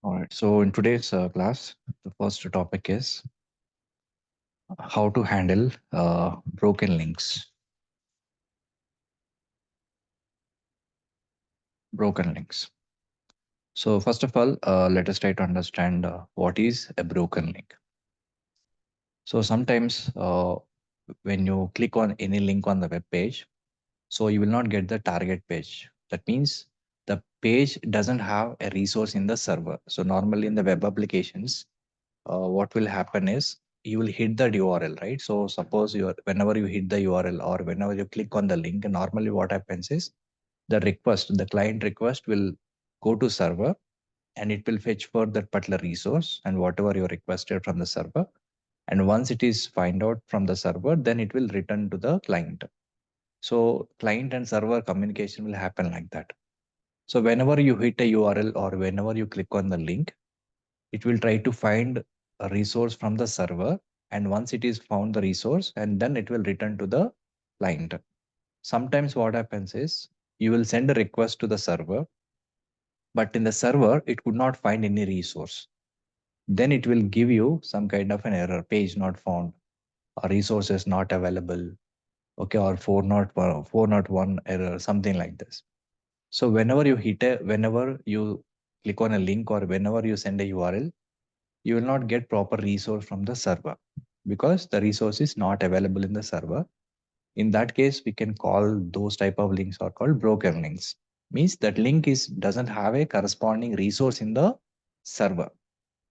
All right. So in today's class, the first topic is how to handle broken links. Broken links. So first of all, let us try to understand what is a broken link. So sometimes when you click on any link on the web page, so you will not get the target page. That means the page doesn't have a resource in the server. So normally in the web applications, what will happen is you will hit the URL, right? So suppose whenever you hit the URL or whenever you click on the link, normally what happens is the client request will go to server and it will fetch for that particular resource and whatever you requested from the server. And once it is find out from the server, then it will return to the client. So client and server communication will happen like that. So whenever you hit a URL or whenever you click on the link, it will try to find a resource from the server, and once it is found the resource, and then it will return to the client. Sometimes what happens is you will send a request to the server, but in the server it could not find any resource. Then it will give you some kind of an error, page not found, or resources not available, okay, or 401 error, something like this. So whenever you click on a link or whenever you send a URL, you will not get proper resource from the server because the resource is not available in the server. In that case, we can call those type of links are called broken links. Means that link is doesn't have a corresponding resource in the server.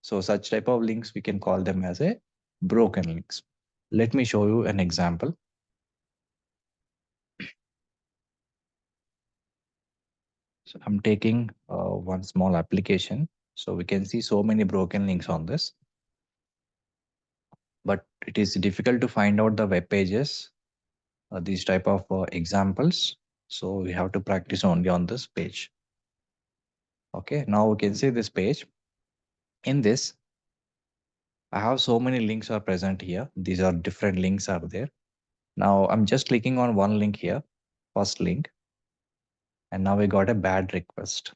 So such type of links we can call them as a broken links. Let me show you an example. So I'm taking one small application. So we can see so many broken links on this, but it is difficult to find out the web pages these type of examples. So we have to practice only on this page. Okay, now we can see this page. In this, I have so many links are present here. These are different links are there. Now I'm just clicking on one link here, first link, and now we got a bad request.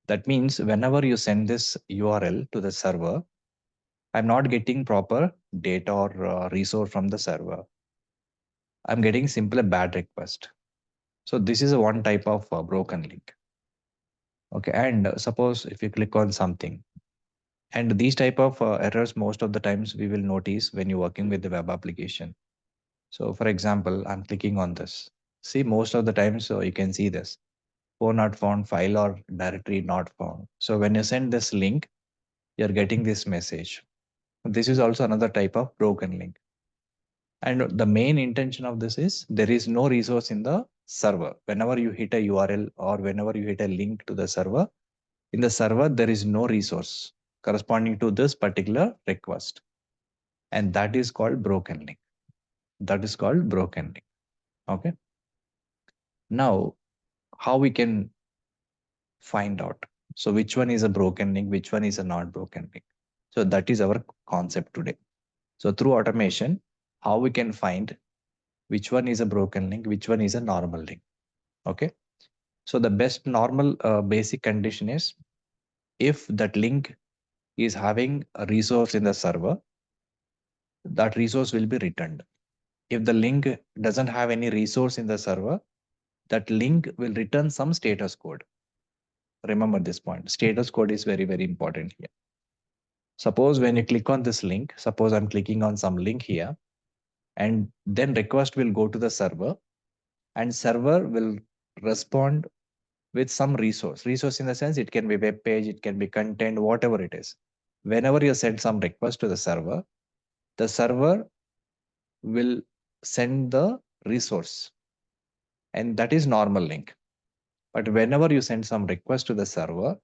That means whenever you send this URL to the server, I'm not getting proper data or resource from the server. I'm getting simply a bad request. So this is a one type of broken link. Okay, and suppose if you click on something, and these type of errors most of the times we will notice when you're working with the web application. So for example, I'm clicking on this. See, most of the times you can see this phone not found, file or directory not found. So when you send this link, you're getting this message. This is also another type of broken link. And the main intention of this is there is no resource in the server. Whenever you hit a URL or whenever you hit a link to the server, in the server, there is no resource corresponding to this particular request. And that is called broken link. That is called broken link. Okay. Now, how we can find out? So which one is a broken link, which one is a not broken link? So that is our concept today. So through automation, how we can find which one is a broken link, which one is a normal link. Okay. So the best normal basic condition is if that link is having a resource in the server, that resource will be returned. If the link doesn't have any resource in the server, that link will return some status code. Remember this point. Status code is very, very important here. Suppose when you click on this link, suppose I'm clicking on some link here, and then request will go to the server, and server will respond with some resource. Resource in the sense it can be web page, it can be content, whatever it is. Whenever you send some request to the server will send the resource, and that is normal link. But whenever you send some request to the server,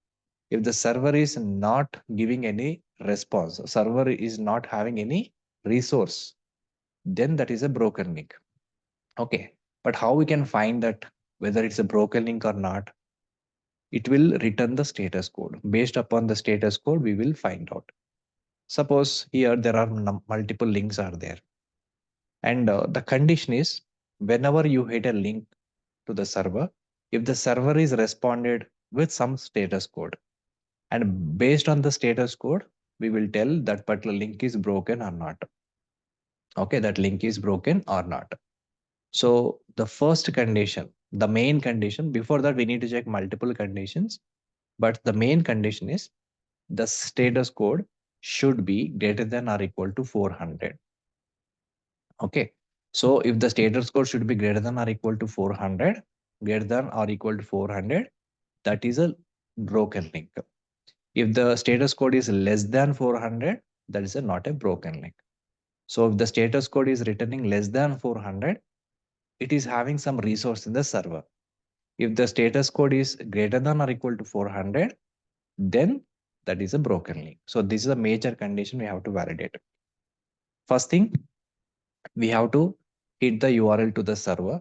if the server is not giving any response, server is not having any resource, then that is a broken link. Okay, but how we can find that whether it's a broken link or not? It will return the status code. Based upon the status code, we will find out. Suppose here there are multiple links are there, and the condition is whenever you hit a link to the server, if the server is responded with some status code, And based on the status code, we will tell that particular link is broken or not. Okay, that link is broken or not. So the first condition, the main condition, before that we need to check multiple conditions, but the main condition is the status code should be greater than or equal to 400. Okay, so if the status code should be greater than or equal to 400, greater than or equal to 400, that is a broken link. If the status code is less than 400, that is not a broken link. So if the status code is returning less than 400, it is having some resource in the server. If the status code is greater than or equal to 400, then that is a broken link. So this is a major condition we have to validate. First thing, we have to hit the URL to the server.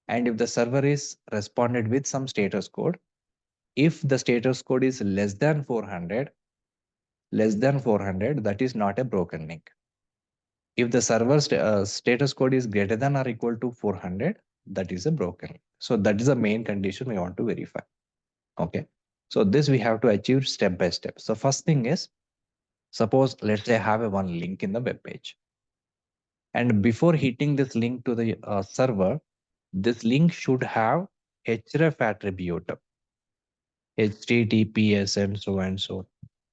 And if the server is responded with some status code, if the status code is less than 400, that is not a broken link. If the server status code is greater than or equal to 400, that is a broken link. So that is the main condition we want to verify. Okay. So this we have to achieve step by step. So first thing is, suppose let's say I have one link in the web page. And before hitting this link to the server, this link should have href attribute, https and so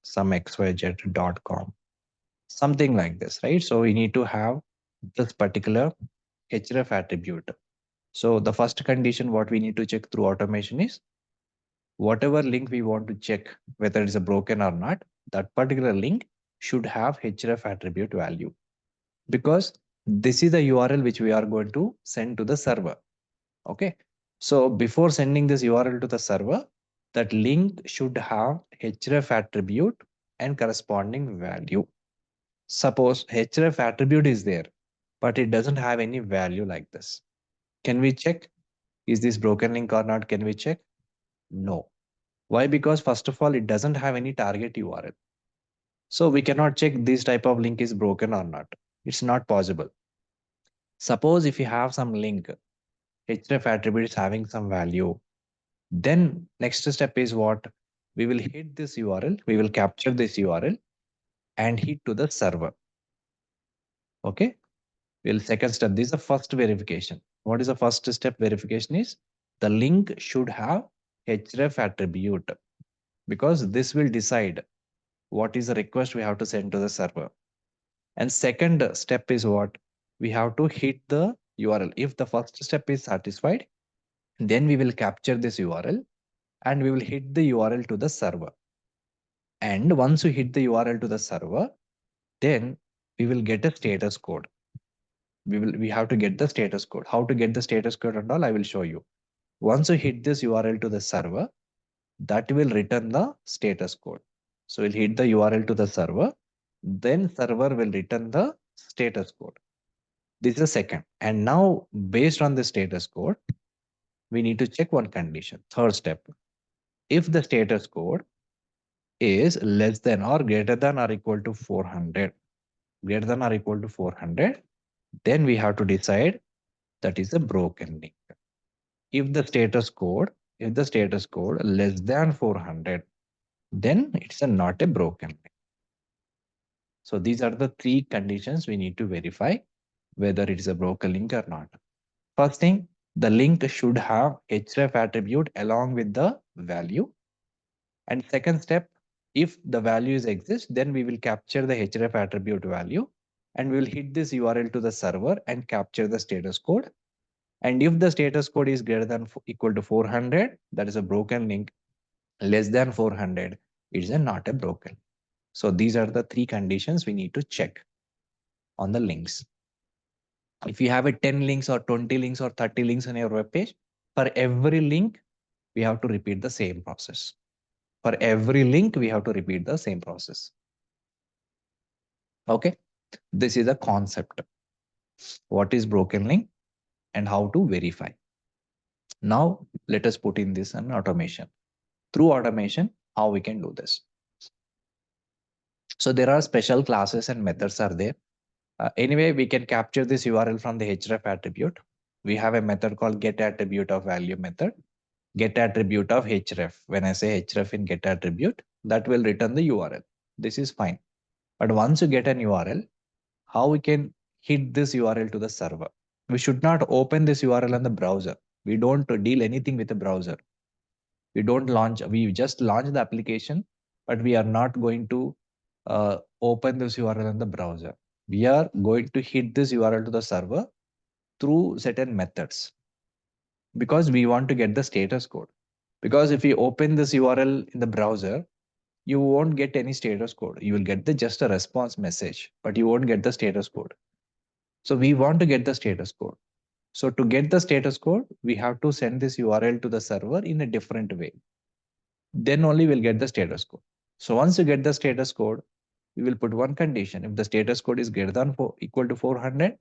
some xyz.com, something like this, right? So we need to have this particular href attribute. So the first condition what we need to check through automation is whatever link we want to check whether it's a broken or not, that particular link should have href attribute value, because this is the URL which we are going to send to the server. Okay. So before sending this URL to the server, that link should have href attribute and corresponding value. Suppose href attribute is there, but it doesn't have any value like this. Can we check? Is this broken link or not? Can we check? No. Why? Because first of all, it doesn't have any target URL. So we cannot check this type of link is broken or not. It's not possible. Suppose if you have some link, href attribute is having some value, then next step is what? We will hit this URL, we will capture this URL and hit to the server. Okay. Well, second step, this is the first verification. What is the first step verification is the link should have href attribute, because this will decide what is the request we have to send to the server. And second step is what? We have to hit the URL. If the first step is satisfied, then we will capture this URL and we will hit the URL to the server. And once we hit the URL to the server, then we will get a status code. We have to get the status code. How to get the status code and all I will show you. Once you hit this URL to the server, that will return the status code. So we'll hit the URL to the server, then server will return the status code. This is the second. And now based on the status code, we need to check one condition. Third step, if the status code is less than or greater than or equal to 400, greater than or equal to 400, then we have to decide that is a broken link. If the status code less than 400, then it's not a broken link. So these are the three conditions we need to verify whether it is a broken link or not. First thing, the link should have href attribute along with the value. And second step, if the values exist, then we will capture the href attribute value and we will hit this URL to the server and capture the status code. And if the status code is greater than equal to 400, that is a broken link. Less than 400, it is not a broken. So these are the three conditions we need to check on the links. If you have a 10 links or 20 links or 30 links on your web page, for every link, we have to repeat the same process. For every link, we have to repeat the same process. Okay, this is a concept. What is broken link and how to verify. Now, let us put in this an automation. Through automation, how we can do this. So there are special classes and methods are there. Anyway, we can capture this URL from the href attribute. We have a method called get attribute of value method. Get attribute of href. When I say href in get attribute, that will return the URL. This is fine. But once you get an URL, how we can hit this URL to the server? We should not open this URL on the browser. We don't deal anything with the browser. We just launch the application, but we are not going to open this URL in the browser. We are going to hit this URL to the server through certain methods because we want to get the status code. Because if you open this URL in the browser, you won't get any status code. You will get just a response message, but you won't get the status code. So we want to get the status code. So to get the status code, we have to send this URL to the server in a different way. Then only we'll get the status code. So once you get the status code, we will put one condition. If the status code is greater than equal to 400,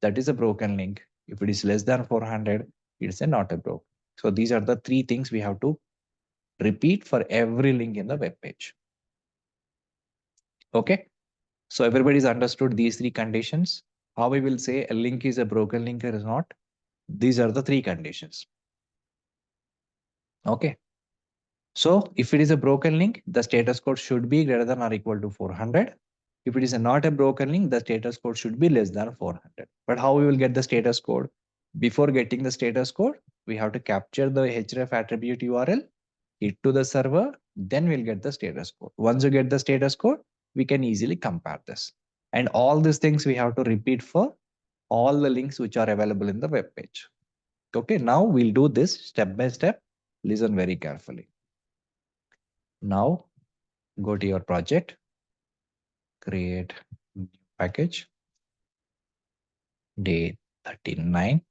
that is a broken link. If it is less than 400, it's not a broken. So these are the three things we have to repeat for every link in the web page. Okay. So everybody's understood these three conditions. How we will say a link is a broken link or is not? These are the three conditions. Okay. So if it is a broken link, the status code should be greater than or equal to 400. If it is not a broken link, the status code should be less than 400. But how we will get the status code? Before getting the status code, we have to capture the href attribute URL, hit to the server, then we'll get the status code. Once you get the status code, we can easily compare this. And all these things we have to repeat for all the links which are available in the web page. Okay, now we'll do this step by step. Listen very carefully. Now go to your project, create new package, day 39.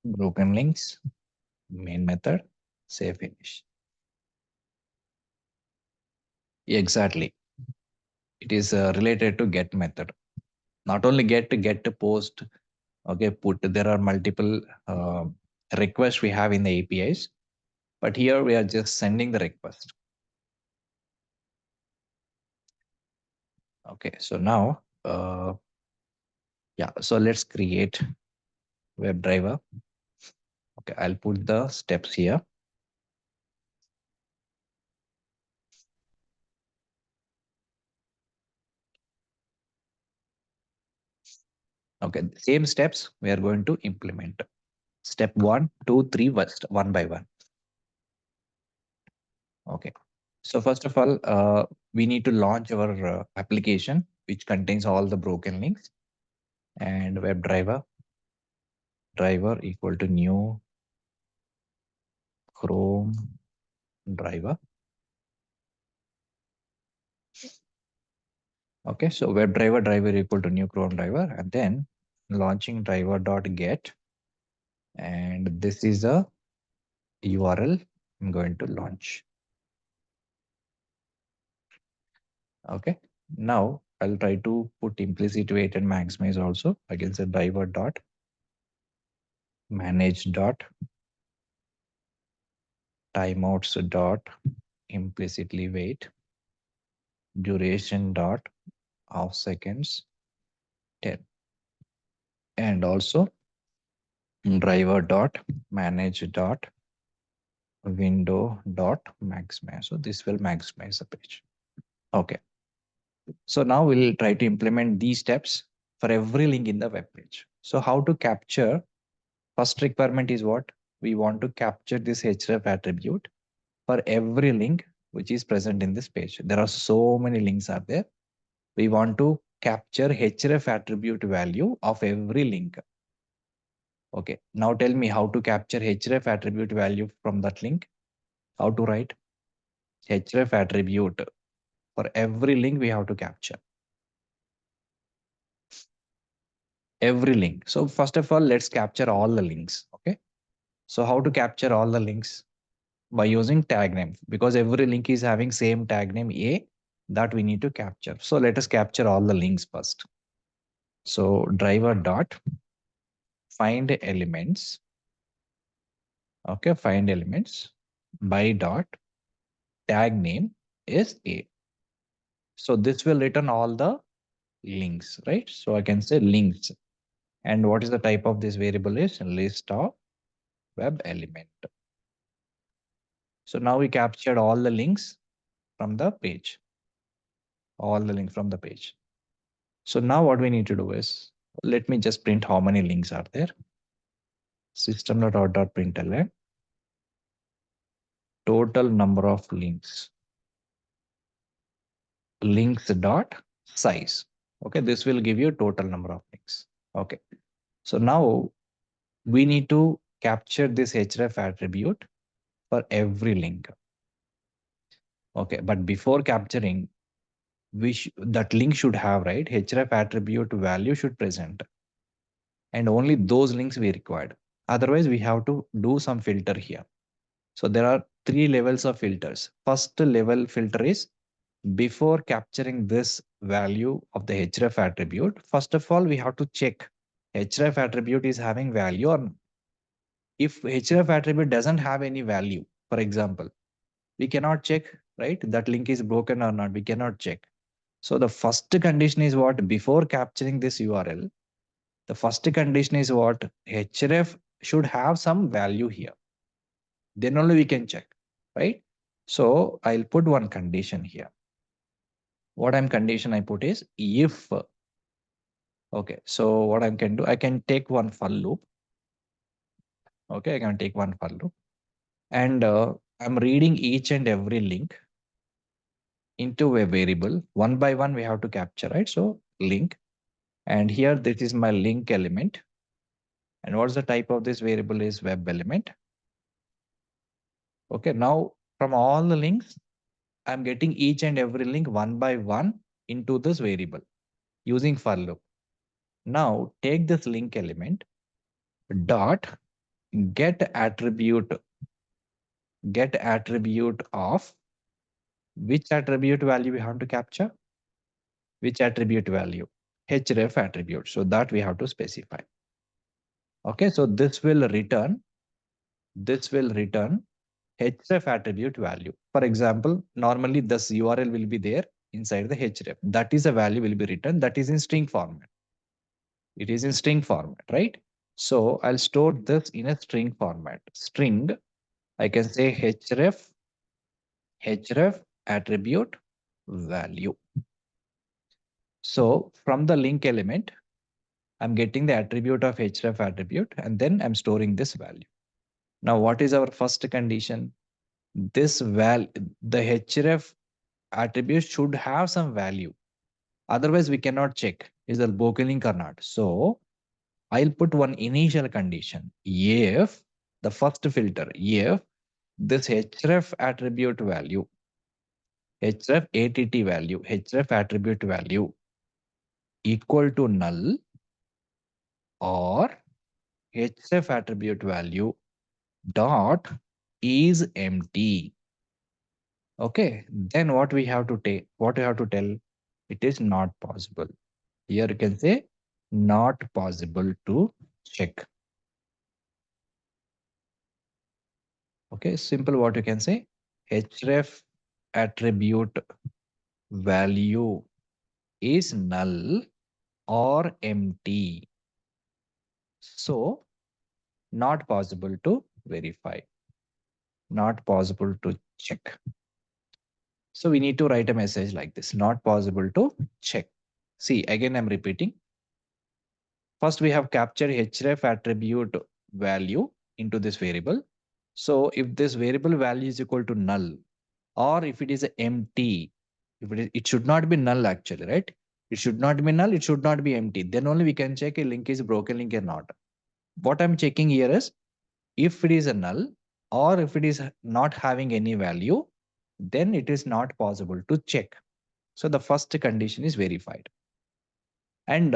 Broken links, main method, save finish. Exactly. It is related to get method. Not only get to post, okay, put. There are multiple requests we have in the APIs, but here we are just sending the request. Okay, so now, yeah, so let's create WebDriver. Okay, I'll put the steps here. Okay, same steps we are going to implement. Step 1, 2, 3, one by one. Okay. So first of all, we need to launch our application, which contains all the broken links, and WebDriver driver equal to new Chrome driver. Okay, so WebDriver driver equal to new Chrome driver, and then launching driver.get, and this is a URL I'm going to launch. Okay, now I'll try to put implicit weight and maximize also. Again, say driver dot manage dot timeouts dot implicitly weight duration dot of seconds 10, and also driver dot manage dot window dot maximize. So this will maximize the page. Okay. So now we'll try to implement these steps for every link in the web page. So how to capture? First requirement is what? We want to capture this href attribute for every link which is present in this page. There are so many links are there. We want to capture href attribute value of every link. Okay, now tell me how to capture href attribute value from that link. How to write href attribute for every link we have to capture. Every link. So first of all, let's capture all the links. Okay. So how to capture all the links? By using tag name, because every link is having same tag name A that we need to capture. So let us capture all the links first. So driver dot find elements. Okay, find elements by dot tag name is A. So this will return all the links, right? So I can say links. And what is the type of this variable is list of web element. So now we captured all the links from the page, all the links from the page. So now what we need to do is, let me just print how many links are there. System.out.println total number of links dot size. Okay, this will give you total number of links. Okay, so now we need to capture this href attribute for every link. Okay, but before capturing, that link should have, right, href attribute value should present, and only those links we required. Otherwise, we have to do some filter here. So there are 3 levels of filters. First level filter is before capturing this value of the href attribute. First of all, we have to check href attribute is having value or not. If href attribute doesn't have any value, for example, we cannot check, right, that link is broken or not. We cannot check. So the first condition is what? Before capturing this URL, the first condition is what? Href should have some value here. Then only we can check, right? So I'll put one condition here. What condition I put is if. Okay, so what I can do, I can take one for loop. Okay, I can take one for loop. And I'm reading each and every link into a variable. One by one, we have to capture, right? So link. And here, this is my link element. And what's the type of this variable is web element. Okay, now from all the links, I'm getting each and every link one by one into this variable using for loop. Now take this link element dot get attribute of which attribute value we have to capture, which attribute value, href attribute. So that we have to specify. Okay, so this will return href attribute value. For example, normally this URL will be there inside the href. That is a value will be returned. That is in string format. It is in string format, right? So I'll store this in a string format. String, I can say href attribute value. So from the link element, I'm getting the attribute of href attribute, and then I'm storing this value. Now, what is our first condition? This the href attribute should have some value. Otherwise, we cannot check is the broken link or not. So I'll put one initial condition. If the first filter, if this href attribute value, href attribute value equal to null, or href attribute value dot is empty. Okay, then what we have to take, what we have to tell, it is not possible. Here you can say not possible to check. Okay, simple what you can say, href attribute value is null or empty. So not possible to verify, not possible to check. So we need to write a message like this, not possible to check. See, again, I'm repeating. First, we have captured href attribute value into this variable. So if this variable value is equal to null, or if it is empty, it should not be null actually, right? It should not be null, it should not be empty. Then only we can check a link is broken link or not. What I'm checking here is if it is a null or if it is not having any value, then it is not possible to check. So the first condition is verified. And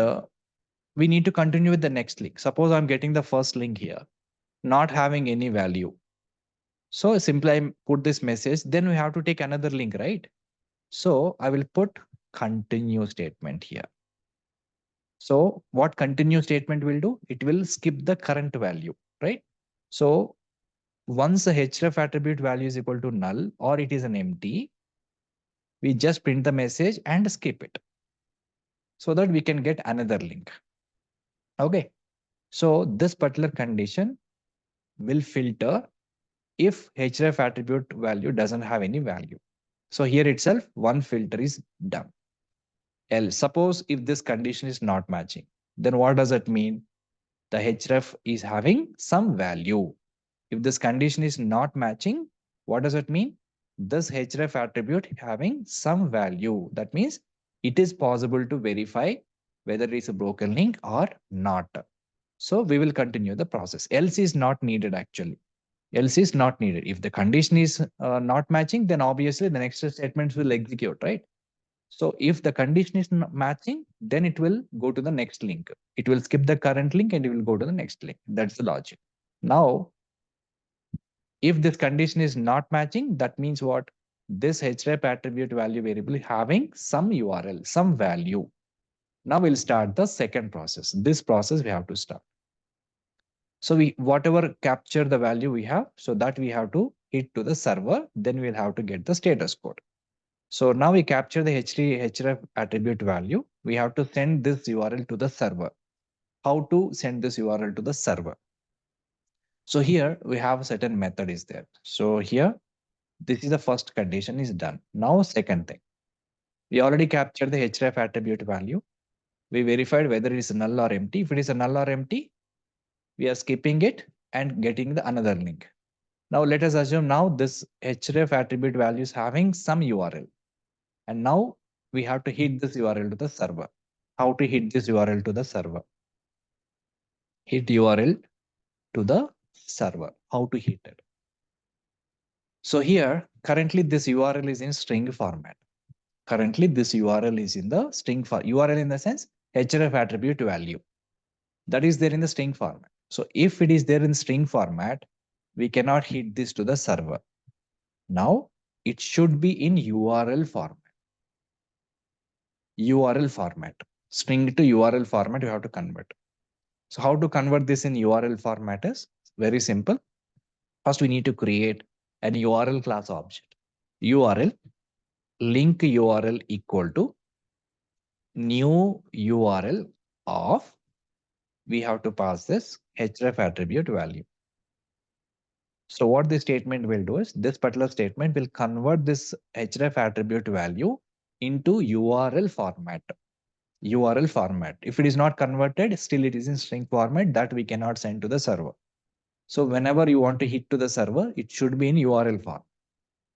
we need to continue with the next link. Suppose I'm getting the first link here, not having any value. So simply I put this message, then we have to take another link, right? So I will put continue statement here. So what continue statement will do? It will skip the current value, right? So once the href attribute value is equal to null or it is an empty, we just print the message and skip it so that we can get another link. Okay. So this particular condition will filter if href attribute value doesn't have any value. So here itself, one filter is done. Else, suppose if this condition is not matching, then what does it mean? The href is having some value. If this condition is not matching, what does it mean? This href attribute having some value. That means it is possible to verify whether it is a broken link or not. So we will continue the process. Else is not needed actually. Else is not needed. If the condition is not matching, then obviously the next statements will execute, right? So if the condition is not matching, then it will go to the next link. It will skip the current link and it will go to the next link. That's the logic. Now, if this condition is not matching, that means what? This href attribute value variable having some URL, some value. Now we'll start the second process. This process we have to start. So we whatever capture the value we have, so that we have to hit to the server, then we'll have to get the status code. So now we capture the href attribute value. We have to send this URL to the server. How to send this URL to the server? So here we have a certain method is there. So here, this is the first condition is done. Now second thing, we already captured the href attribute value. We verified whether it is null or empty. If it is a null or empty, we are skipping it and getting the another link. Now let us assume now this href attribute value is having some URL. And now we have to hit this URL to the server. How to hit this URL to the server? Hit URL to the server. How to hit it? So here, currently this URL is in string format. Currently this URL is in the string format. URL in the sense href attribute value. That is there in the string format. So if it is there in string format, we cannot hit this to the server. Now it should be in URL format. URL format. String to URL format you have to convert. So how to convert this in URL format is very simple. First we need to create an URL class object. URL link URL equal to new URL of, we have to pass this href attribute value. So what this statement will do is this particular statement will convert this href attribute value into URL format. URL format. If it is not converted, still it is in string format that we cannot send to the server. So whenever you want to hit to the server, it should be in URL form.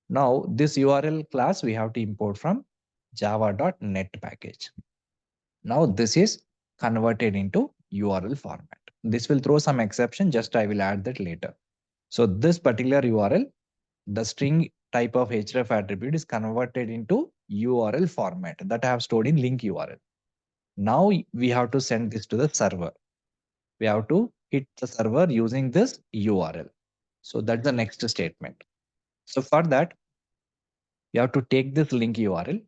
Now this URL class we have to import from java.net package. Now this is converted into URL format. This will throw some exception, just I will add that later. So this particular URL, the string type of href attribute is converted into URL format that I have stored in link URL. Now we have to send this to the server. We have to hit the server using this URL. So that's the next statement. So for that, you have to take this link URL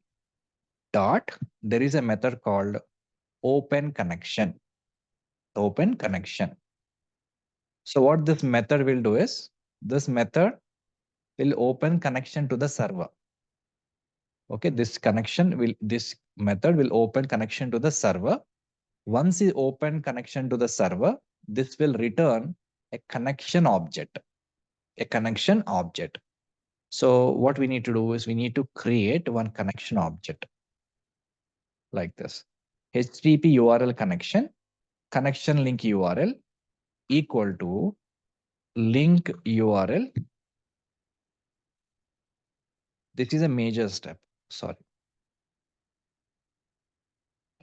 dot, there is a method called open connection. Open connection. So what this method will do is, this method will open connection to the server. Okay, this method will open connection to the server. Once you open connection to the server, this will return a connection object. A connection object. So what we need to do is we need to create one connection object like this. HTTP URL connection link URL equal to link URL. This is a major step. Sorry.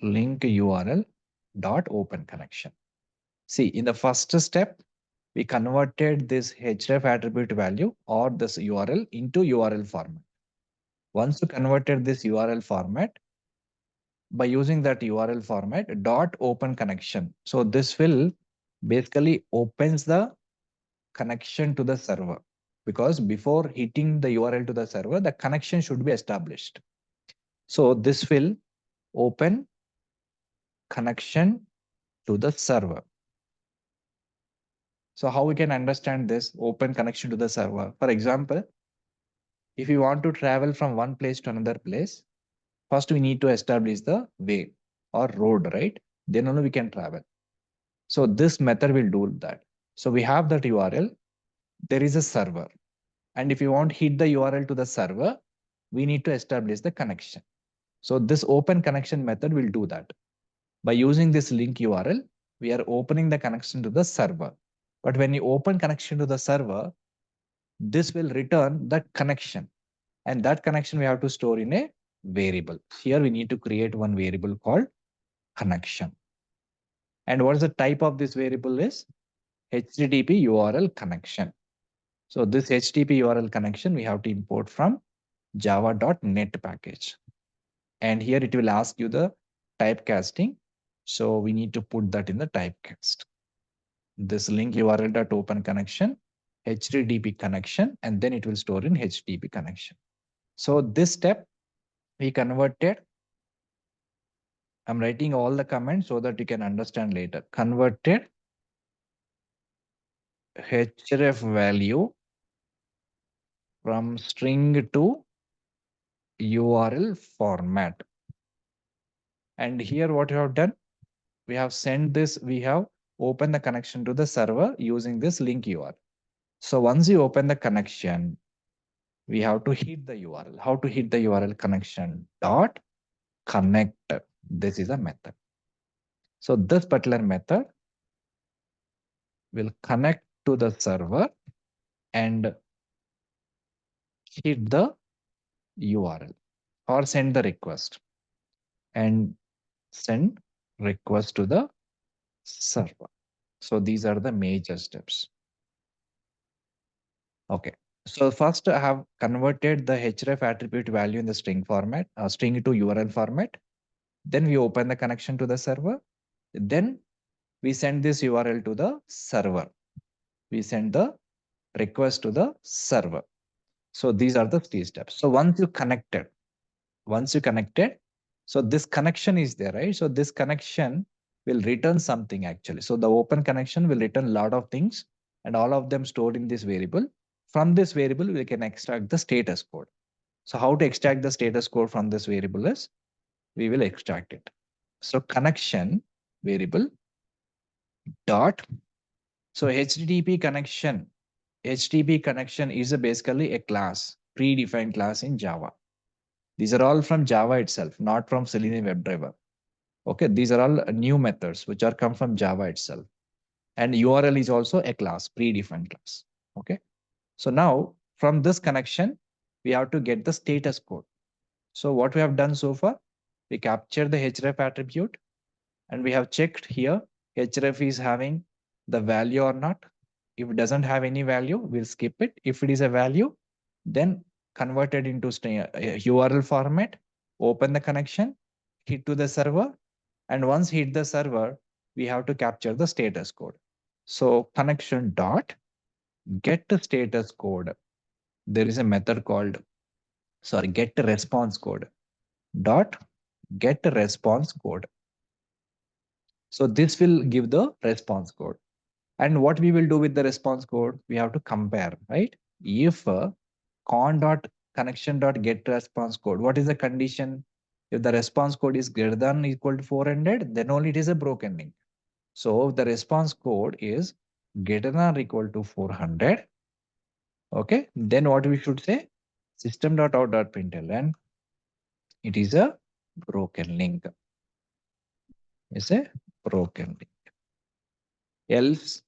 Link URL dot open connection. See, in the first step, we converted this href attribute value or this URL into URL format. Once you converted this URL format, by using that URL format dot open connection. So this will basically opens the connection to the server, because before hitting the URL to the server, the connection should be established. So this will open connection to the server. So how we can understand this open connection to the server? For example, if you want to travel from one place to another place, first we need to establish the way or road, right? Then only we can travel. So this method will do that. So we have that URL, there is a server. And if you want to hit the URL to the server, we need to establish the connection. So this open connection method will do that. By using this link URL, we are opening the connection to the server. But when you open connection to the server, this will return that connection. And that connection we have to store in a variable. Here we need to create one variable called connection. And what is the type of this variable is HTTP URL connection. So this HTTP URL connection we have to import from java.net package. And here it will ask you the typecasting. So we need to put that in the typecast. This link URL.open connection, HTTP connection, and then it will store in HTTP connection. So this step we converted. I'm writing all the comments so that you can understand later. Converted href value from string to URL format. And here what we have done, we have sent this, we have opened the connection to the server using this link URL. So once you open the connection, we have to hit the URL. How to hit the URL connection? Dot connect. This is a method. So this particular method will connect to the server and hit the URL or send the request and send request to the server. So these are the major steps. Okay. So first I have converted the href attribute value in the string format, string to URL format. Then we open the connection to the server. Then we send this URL to the server. We send the request to the server. So these are the three steps. So once you connected, so this connection is there, right? So this connection will return something actually. So the open connection will return a lot of things and all of them stored in this variable. From this variable, we can extract the status code. So how to extract the status code from this variable is we will extract it. So connection variable dot. So HTTP connection is basically a class, predefined class in Java. These are all from Java itself, not from Selenium WebDriver. Okay, these are all new methods which are come from Java itself. And URL is also a class, predefined class. Okay, so now from this connection, we have to get the status code. So what we have done so far, we captured the href attribute and we have checked here href is having the value or not. If it doesn't have any value, we'll skip it. If it is a value, then convert it into URL format, open the connection, hit to the server, and once hit the server, we have to capture the status code. So connection dot get status code. There is a method called, get response code dot get response code. So this will give the response code. And what we will do with the response code, we have to compare, right? If con dot connection dot get response code, what is the condition? If the response code is greater than or equal to 400, then only it is a broken link. So if the response code is greater than or equal to 400, okay, then what we should say? System.out.println, it is a broken link. It's a broken link. Else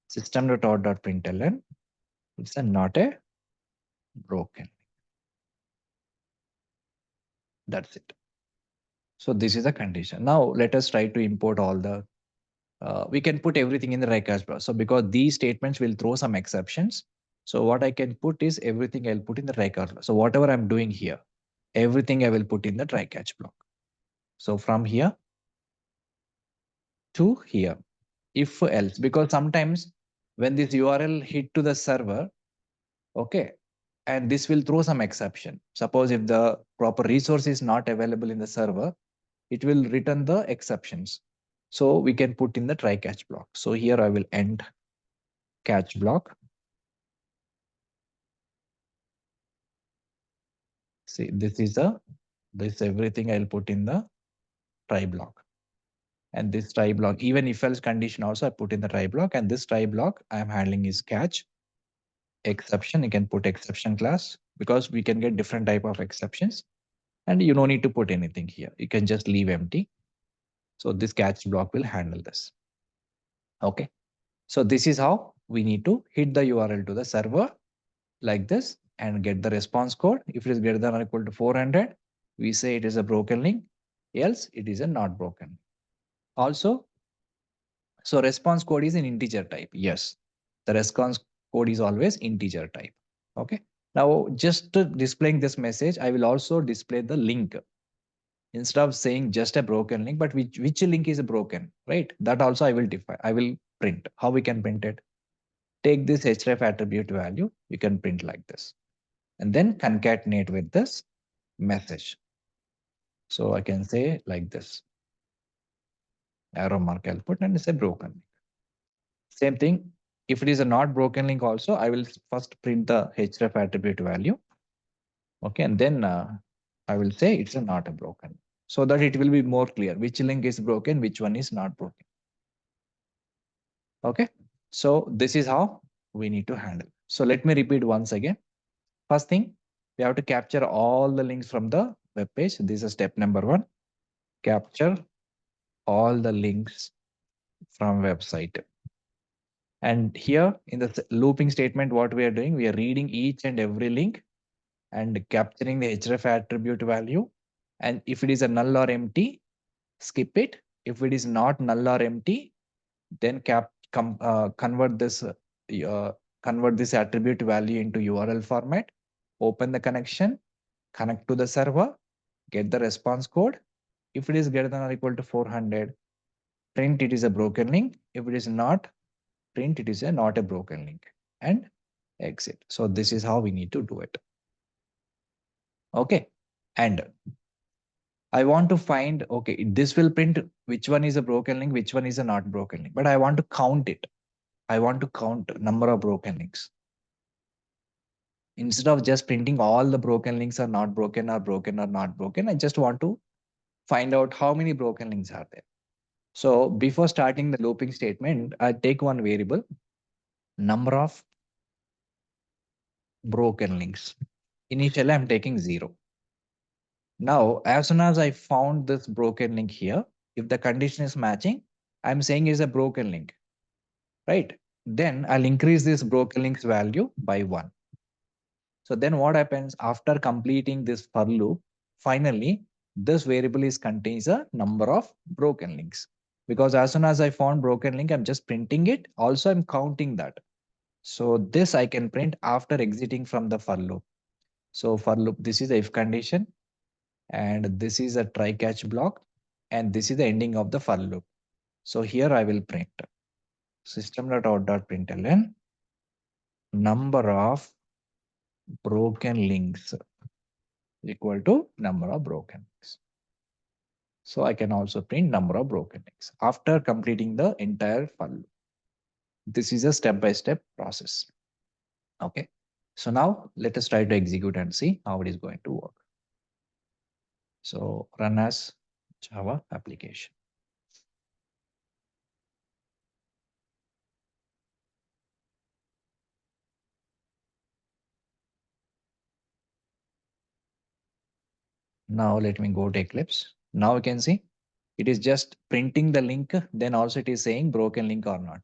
system.out.println, it's not a broken link. That's it. So this is a condition. Now let us try to import all the, we can put everything in the try catch block. So because these statements will throw some exceptions. So what I can put is everything I'll put in the try catch block. So whatever I'm doing here, everything I will put in the try catch block. So from here to here, if else, because sometimes when this URL hit to the server, okay, and this will throw some exception. Suppose if the proper resource is not available in the server, it will return the exceptions. So we can put in the try catch block. So here I will end catch block. See, this is everything I'll put in the try block. And this try block, even if else condition also I put in the try block, and this try block I am handling is catch exception. You can put exception class because we can get different type of exceptions, and you don't need to put anything here. You can just leave empty. So this catch block will handle this. Okay. So this is how we need to hit the URL to the server like this and get the response code. If it is greater than or equal to 400, we say it is a broken link, else it is a not broken. Also, so response code is an integer type. Yes, the response code is always integer type. Okay. Now, just displaying this message, I will also display the link instead of saying just a broken link, but which link is broken, right? That also I will define. I will print. How we can print it? Take this href attribute value. You can print like this, and then concatenate with this message. So I can say like this, arrow mark I'll put, and it's a broken link. Same thing. If it is a not broken link also, I will first print the href attribute value. Okay, and then I will say it's a not a broken, so that it will be more clear which link is broken, which one is not broken. Okay, so this is how we need to handle. So let me repeat once again. First thing, we have to capture all the links from the web page. This is step number 1. Capture all the links from website. And here in the looping statement, what we are doing, we are reading each and every link and capturing the href attribute value. And if it is a null or empty, skip it. If it is not null or empty, then convert this attribute value into URL format, open the connection, connect to the server, get the response code. If it is greater than or equal to 400, print it is a broken link. If it is not, print it is not a broken link, and exit. So this is how we need to do it. Okay. And I want to find, okay, this will print which one is a broken link, which one is a not broken link, but I want to count it. I want to count number of broken links. Instead of just printing all the broken links are not broken or broken or not broken, I just want to find out how many broken links are there. So before starting the looping statement, I take one variable, number of broken links. Initially, I'm taking 0. Now, as soon as I found this broken link here, if the condition is matching, I'm saying is a broken link, right? Then I'll increase this broken links value by 1. So then what happens after completing this for loop? Finally, this variable is contains a number of broken links, because as soon as I found broken link, I'm just printing it. Also, I'm counting that. So this I can print after exiting from the for loop. So for loop, this is the if condition, and this is a try catch block, and this is the ending of the for loop. So here I will print system.out.println number of broken links equal to number of broken links. So I can also print number of broken links after completing the entire for loop. This is a step-by-step process. Okay. So now let us try to execute and see how it is going to work. So run as Java application. Now let me go to Eclipse. Now you can see it is just printing the link. Then also it is saying broken link or not.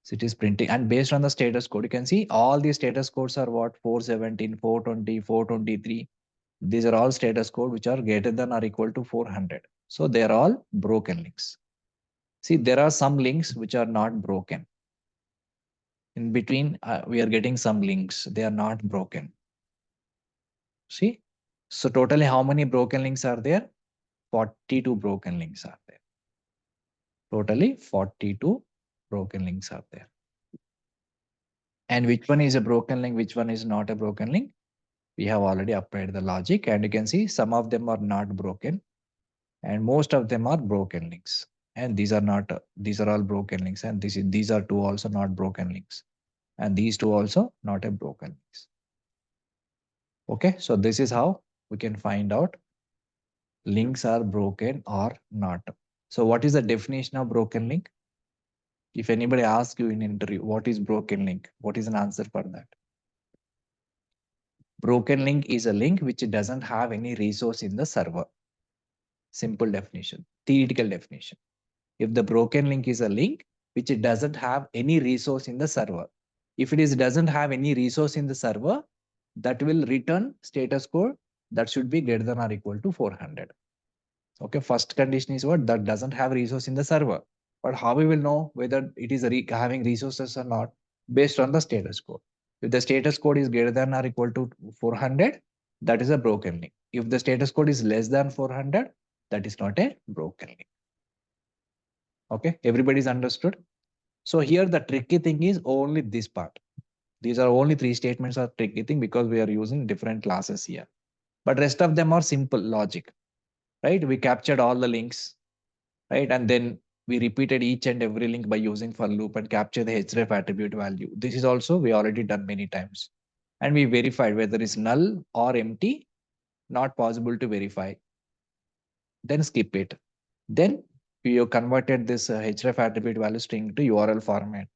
So it is printing, and based on the status code, you can see all these status codes are what 417, 420, 423. These are all status code which are greater than or equal to 400. So they are all broken links. See, there are some links which are not broken. In between, we are getting some links. They are not broken. See, so totally how many broken links are there? 42 broken links are there. Totally 42 broken links are there. And which one is a broken link? Which one is not a broken link? We have already applied the logic, and you can see some of them are not broken and most of them are broken links. And these are not, these are all broken links. And these are two also not broken links. And these two also not a broken links. Okay, so this is how we can find out links are broken or not. So what is the definition of broken link? If anybody asks you in interview, what is broken link? What is an answer for that? Broken link is a link which doesn't have any resource in the server. Simple definition, theoretical definition. If the broken link is a link which doesn't have any resource in the server, if it is doesn't have any resource in the server, that will return status code that should be greater than or equal to 400. Okay, first condition is what? That doesn't have resource in the server. But how we will know whether it is having resources or not? Based on the status code. If the status code is greater than or equal to 400, that is a broken link. If the status code is less than 400, that is not a broken link. Okay, everybody's understood. So here the tricky thing is only this part. These are only 3 statements are tricky thing because we are using different classes here. But rest of them are simple logic, right? We captured all the links, right? And then we repeated each and every link by using for loop and capture the href attribute value. This is also we already done many times. And we verified whether it's null or empty, not possible to verify. Then skip it. Then we have converted this href attribute value string to URL format.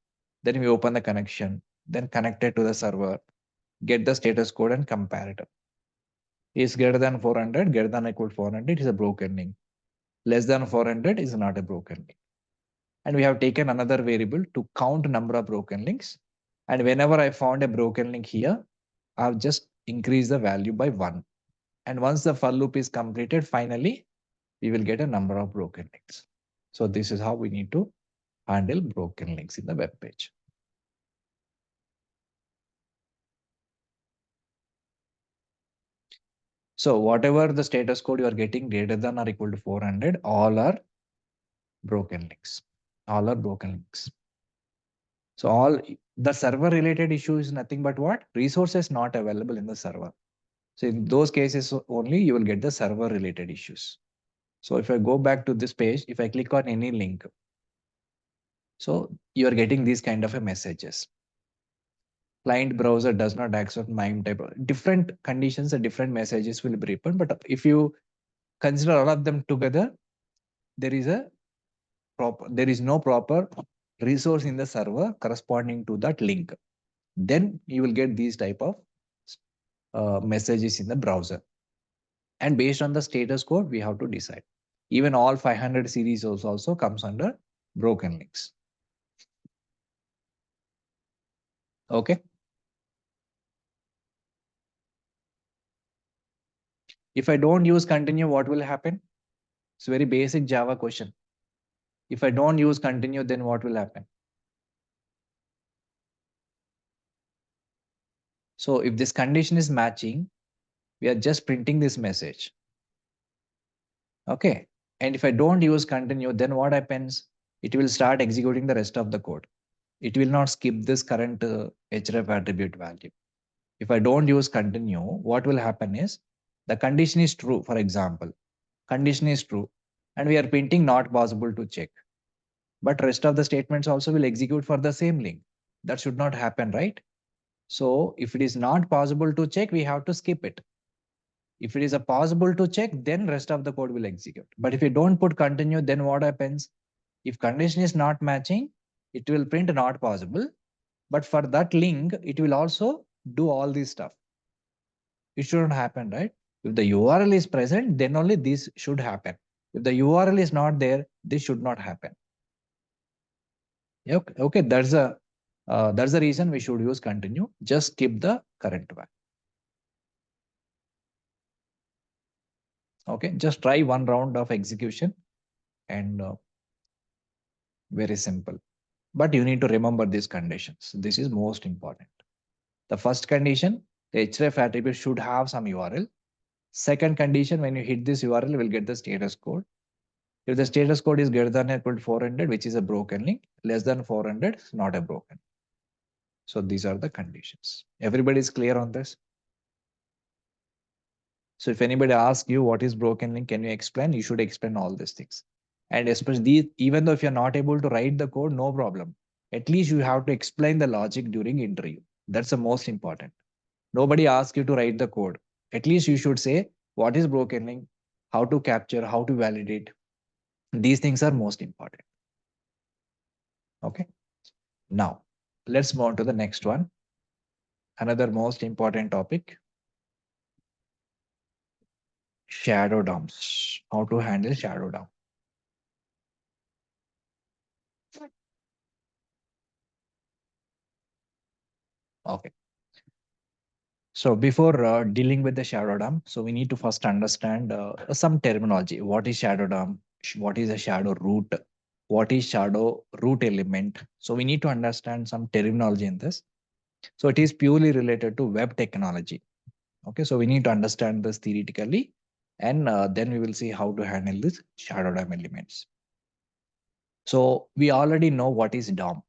Then we open the connection, then connect it to the server, get the status code and compare it. Is greater than 400, greater than or equal to 400 is a broken link. Less than 400 is not a broken link. And we have taken another variable to count number of broken links. And whenever I found a broken link here, I've just increased the value by 1. And once the for loop is completed, finally, we will get a number of broken links. So this is how we need to handle broken links in the web page. So whatever the status code you are getting greater than or equal to 400, all are broken links. All are broken links. So all the server related issue is nothing but what? Resources not available in the server. So in those cases only you will get the server related issues. So if I go back to this page, if I click on any link, so you are getting these kind of a messages. Client browser does not accept MIME type. Different conditions and different messages will be written. But if you consider all of them together, there is no proper resource in the server corresponding to that link. Then you will get these type of messages in the browser. And based on the status code, we have to decide. Even all 500 series also comes under broken links. Okay. If I don't use continue, what will happen? It's a very basic Java question. If I don't use continue, then what will happen? So if this condition is matching, we are just printing this message. Okay. And if I don't use continue, then what happens? It will start executing the rest of the code. It will not skip this current href attribute value. If I don't use continue, what will happen is the condition is true. For example, condition is true and we are printing not possible to check. But rest of the statements also will execute for the same link. That should not happen, right? So if it is not possible to check, we have to skip it. If it is a possible to check, then rest of the code will execute. But if you don't put continue, then what happens? If condition is not matching, it will print not possible. But for that link, it will also do all this stuff. It shouldn't happen, right? If the URL is present, then only this should happen. If the URL is not there, this should not happen. Okay, that's the reason we should use continue. Just skip the current one. Okay, just try one round of execution and very simple. But you need to remember these conditions. This is most important. The first condition, the href attribute should have some URL. Second condition, when you hit this URL, you will get the status code. If the status code is greater than or equal to 400, which is a broken link, less than 400 is not a broken. So these are the conditions. Everybody is clear on this? So if anybody asks you what is broken link, can you explain? You should explain all these things. And especially even though if you're not able to write the code, no problem. At least you have to explain the logic during interview. That's the most important. Nobody asks you to write the code. At least you should say what is broken link, how to capture, how to validate. These things are most important. Okay. Now, let's move on to the next one. Another most important topic, shadow DOMs. How to handle shadow DOM. Okay. So before dealing with the shadow DOM, so we need to first understand some terminology. What is shadow DOM? What is a shadow root? What is shadow root element? So we need to understand some terminology in this. So it is purely related to web technology. Okay, so we need to understand this theoretically, and then we will see how to handle this shadow DOM elements. So we already know what is DOM.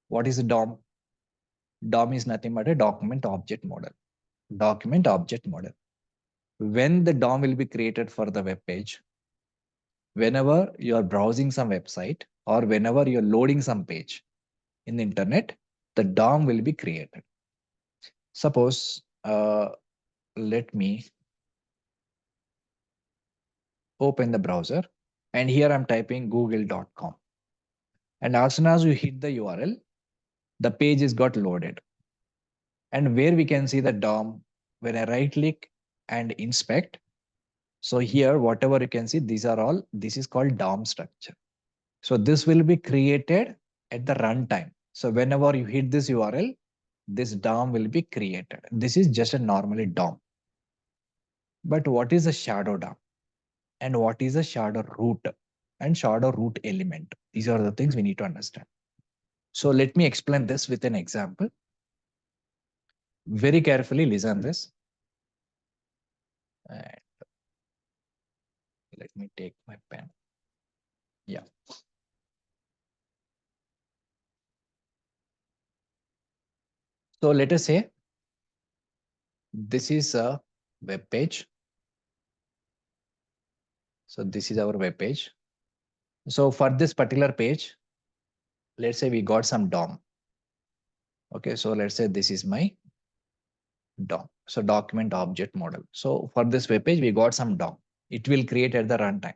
What is a DOM? DOM is nothing but a document object model. Document object model. When the DOM will be created for the web page, whenever you are browsing some website or whenever you're loading some page in the internet, the DOM will be created. Suppose, let me open the browser, and here I'm typing google.com. And as soon as you hit the URL, the page is got loaded. And where we can see the DOM, when I right click and inspect, so here, whatever you can see, these are all, this is called DOM structure. So this will be created at the runtime. So whenever you hit this URL, this DOM will be created. This is just a normally DOM. But what is a shadow DOM? And what is a shadow root and shadow root element? These are the things we need to understand. So let me explain this with an example. Very carefully listen this. And let me take my pen. Yeah. So let us say this is a web page. So this is our web page. So for this particular page, let's say we got some DOM. Okay, so let's say this is my DOM. So document object model. So for this web page, we got some DOM. It will create at the runtime.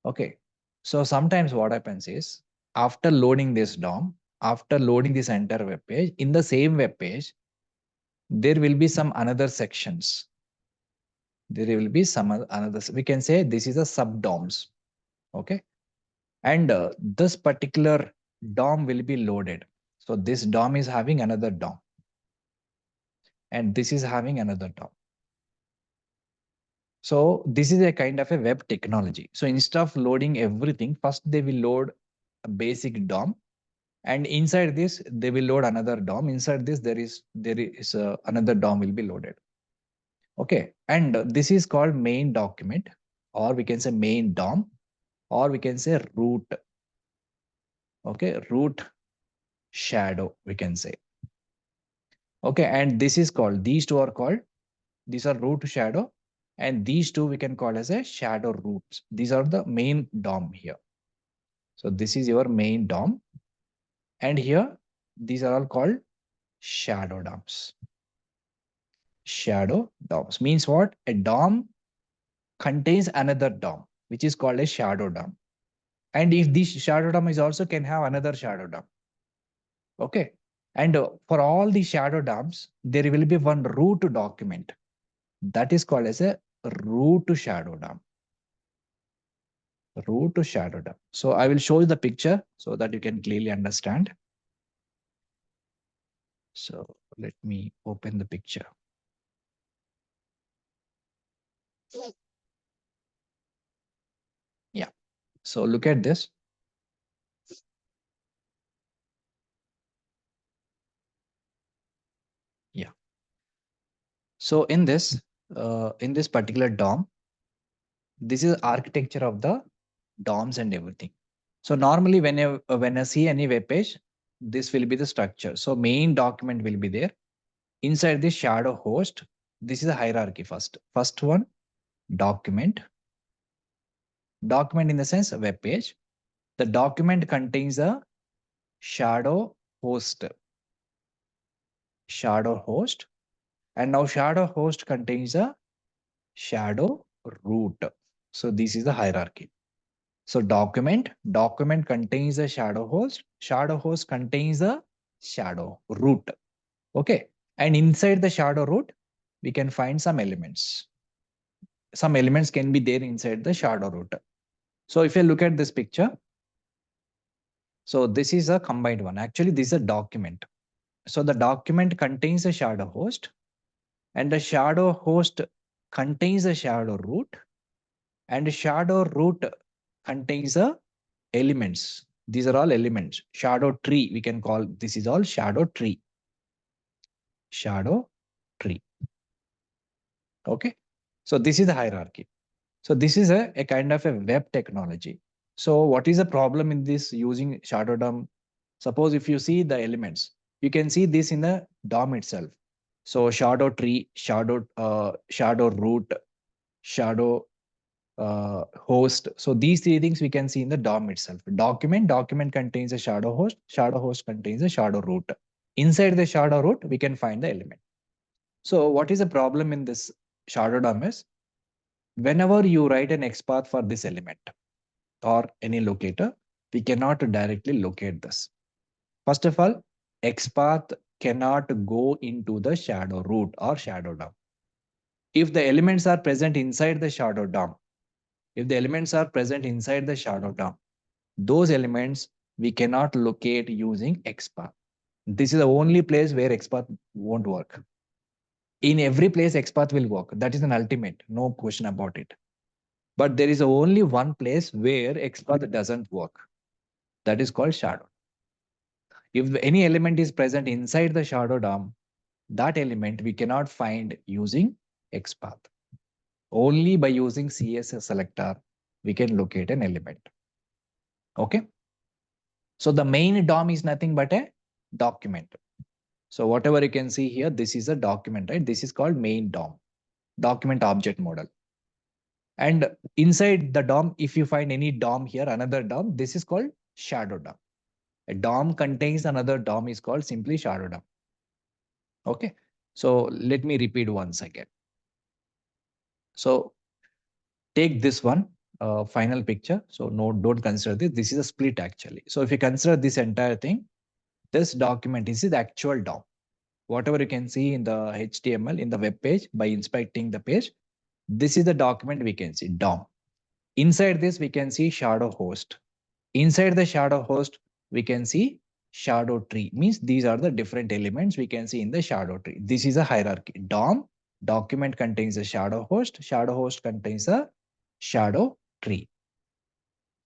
Okay. So sometimes what happens is after loading this DOM, after loading this entire web page, in the same web page, there will be some another sections. There will be some another, we can say this is a sub DOMs. Okay. And this particular DOM will be loaded. So this DOM is having another DOM. And this is having another DOM. So this is a kind of a web technology. So instead of loading everything, first they will load a basic DOM, and inside this they will load another DOM. Inside this there is another DOM will be loaded. Okay, and this is called main document, or we can say main DOM, or we can say root. Okay, root shadow we can say. Okay, and this is called, these two are called, these are root shadow, and these two we can call as a shadow roots. These are the main DOM here. So this is your main DOM, and here these are all called shadow DOMs. Shadow DOMs means what? A DOM contains another DOM, which is called a shadow DOM. And if this shadow DOM is also can have another shadow DOM. Okay. And for all the shadow DOMs, there will be one root document that is called as a root shadow DOM. Root shadow DOM. So I will show you the picture so that you can clearly understand. So let me open the picture. Yeah. So look at this. Yeah. So in this particular DOM, this is architecture of the DOMs and everything. So normally when I see any web page, this will be the structure. So main document will be there. Inside this shadow host, this is a hierarchy first. First one, document. Document in the sense a web page. The document contains a shadow host. Shadow host. And now shadow host contains a shadow root. So this is the hierarchy. So document contains a shadow host contains a shadow root. Okay. And inside the shadow root, we can find some elements. Some elements can be there inside the shadow root. So if you look at this picture, so this is a combined one. Actually, this is a document. So the document contains a shadow host, and the shadow host contains a shadow root, and the shadow root contains a elements. These are all elements. Shadow tree, we can call this is all shadow tree. Shadow tree. Okay. So this is the hierarchy. So this is a kind of a web technology. So what is the problem in this using shadow DOM? Suppose if you see the elements, you can see this in the DOM itself. So shadow tree, shadow root, shadow host. So these three things we can see in the DOM itself. Document contains a shadow host contains a shadow root. Inside the shadow root, we can find the element. So what is the problem in this shadow DOM is, whenever you write an XPath for this element or any locator, we cannot directly locate this. First of all, XPath cannot go into the shadow root or shadow DOM. If the elements are present inside the shadow DOM, those elements we cannot locate using XPath. This is the only place where XPath won't work. In every place, XPath will work. That is an ultimate, no question about it. But there is only one place where XPath doesn't work. That is called shadow. If any element is present inside the shadow DOM, that element we cannot find using XPath. Only by using CSS selector, we can locate an element. Okay. So the main DOM is nothing but a document. So whatever you can see here, this is a document, right? This is called main DOM, document object model. And inside the DOM, if you find any DOM here, another DOM, this is called shadow DOM. A DOM contains another DOM is called simply shadow DOM. Okay. So let me repeat once again. So take this one, final picture. So no, don't consider this. This is a split actually. So if you consider this entire thing, this document is the actual DOM. Whatever you can see in the HTML in the web page by inspecting the page, this is the document we can see DOM. Inside this, we can see shadow host. Inside the shadow host, we can see shadow tree. Means these are the different elements we can see in the shadow tree. This is a hierarchy. DOM, document contains a shadow host contains a shadow tree.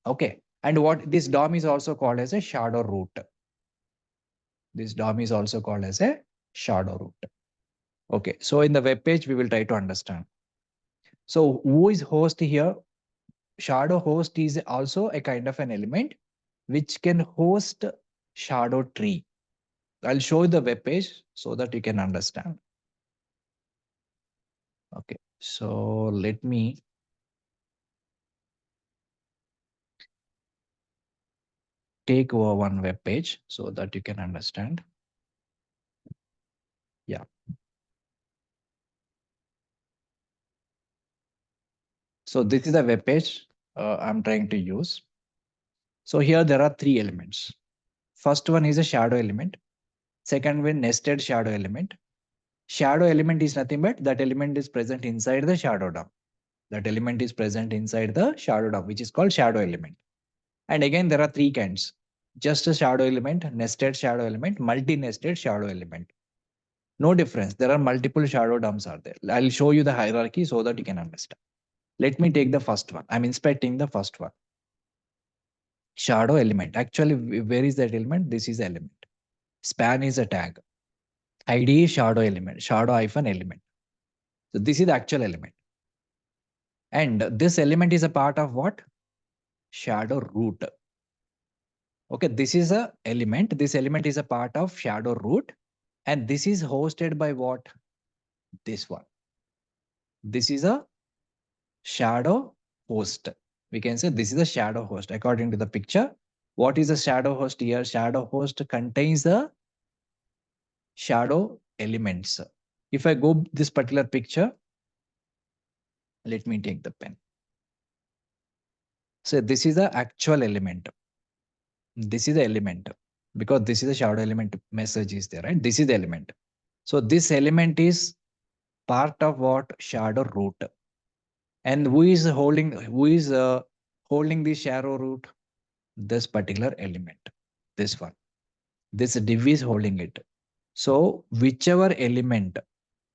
Okay. And what this DOM is also called as a shadow root. This DOM is also called as a shadow root. Okay. So in the web page, we will try to understand. So who is host here? Shadow host is also a kind of an element which can host shadow tree. I'll show you the web page so that you can understand. Okay, so let me take over one web page so that you can understand. Yeah. So this is the web page I'm trying to use. So here there are three elements. First one is a shadow element. Second one, nested shadow element. Shadow element is nothing but that element is present inside the shadow DOM. That element is present inside the shadow DOM, which is called shadow element. And again, there are three kinds. Just a shadow element, nested shadow element, multi-nested shadow element. No difference. There are multiple shadow DOMs are there. I'll show you the hierarchy so that you can understand. Let me take the first one. I'm inspecting the first one. Shadow element. Actually, where is that element? This is the element. Span is a tag. ID is shadow element, shadow hyphen element. So this is the actual element. And this element is a part of what? Shadow root. Okay, this is a element. This element is a part of shadow root. And this is hosted by what? This one. This is a shadow host. We can say this is a shadow host. According to the picture, what is a shadow host here? Shadow host contains the shadow elements. If I go this particular picture, let me take the pen. So this is the actual element. This is the element because this is the shadow element message is there, right? This is the element. So this element is part of what? Shadow root. And who is holding the shadow root? This particular element. This one. This div is holding it. So whichever element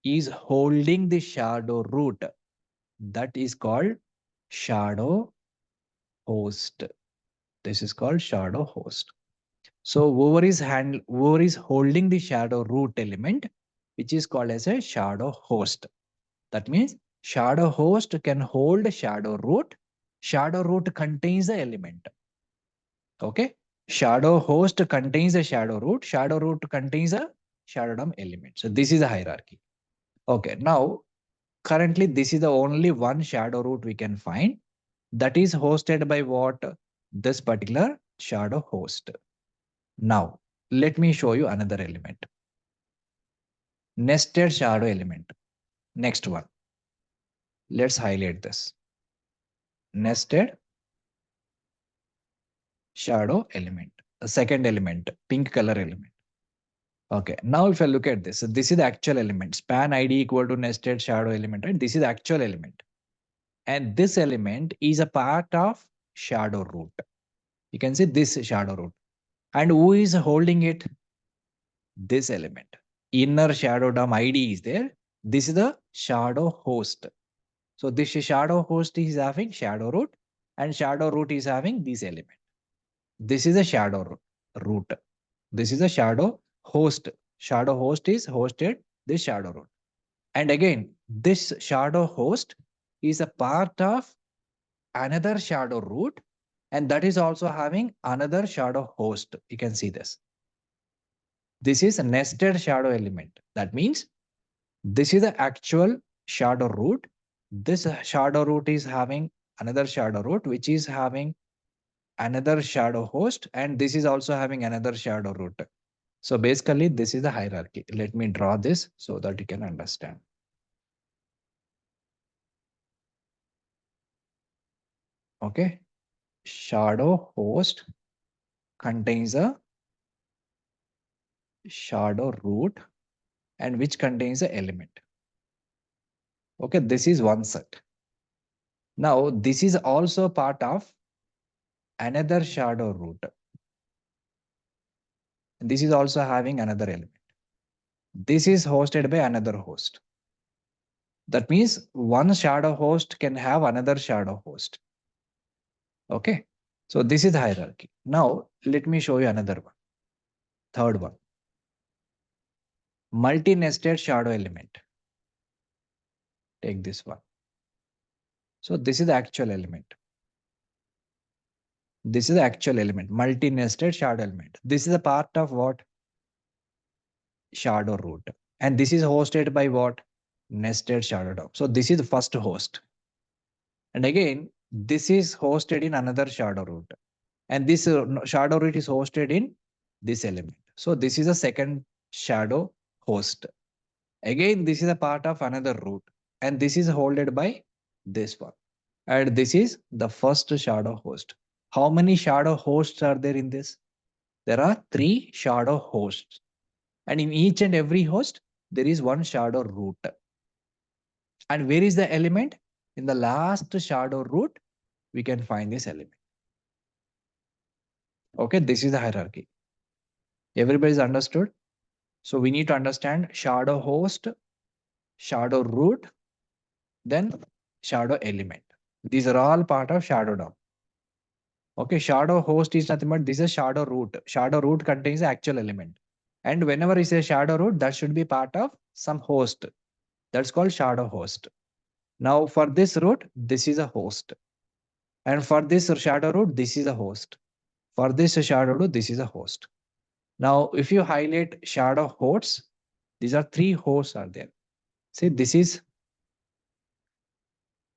is holding the shadow root, that is called shadow host. This is called shadow host. So whoever is holding the shadow root element, which is called as a shadow host. That means shadow host can hold shadow root. Shadow root contains the element. Okay. Shadow host contains the shadow root. Shadow root contains a shadow DOM element. So this is the hierarchy. Okay. Now, currently, this is the only one shadow root we can find that is hosted by what? This particular shadow host. Now, let me show you another element. Nested shadow element. Next one. Let's highlight this. Nested shadow element. The second element, pink color element. Okay. Now, if I look at this, so this is the actual element. Span ID equal to nested shadow element, right? This is the actual element. And this element is a part of shadow root. You can see this shadow root. And who is holding it? This element. Inner shadow DOM ID is there. This is the shadow host. So this shadow host is having shadow root and shadow root is having this element. This is a shadow root. This is a shadow host. Shadow host is hosted this shadow root. And again, this shadow host is a part of another shadow root and that is also having another shadow host. You can see this. This is a nested shadow element. That means this is the actual shadow root. This shadow root is having another shadow root, which is having another shadow host, and this is also having another shadow root. So basically, this is the hierarchy. Let me draw this so that you can understand. Okay. Shadow host contains a shadow root and which contains a element. Okay, this is one set. Now, this is also part of another shadow root. This is also having another element. This is hosted by another host. That means one shadow host can have another shadow host. Okay. So this is the hierarchy. Now, let me show you another one. Third one. Multi-nested shadow element. Take this one. So this is the actual element. This is the actual element, multi-nested shadow element. This is a part of what? Shadow root. And this is hosted by what? Nested shadow DOM. So this is the first host. And again, this is hosted in another shadow root. And this shadow root is hosted in this element. So this is a second shadow host. Again, this is a part of another root. And this is held by this one. And this is the first shadow host. How many shadow hosts are there in this? There are 3 shadow hosts. And in each and every host, there is one shadow root. And where is the element? In the last shadow root, we can find this element. Okay, this is the hierarchy. Everybody's understood? So we need to understand shadow host, shadow root, then shadow element. These are all part of shadow DOM. Okay, shadow host is nothing but this is shadow root. Shadow root contains the actual element. And whenever is a shadow root, that should be part of some host. That's called shadow host. Now for this root, this is a host. And for this shadow root, this is a host. For this shadow root, this is a host. Now, if you highlight shadow hosts, these are 3 hosts are there. See, this is,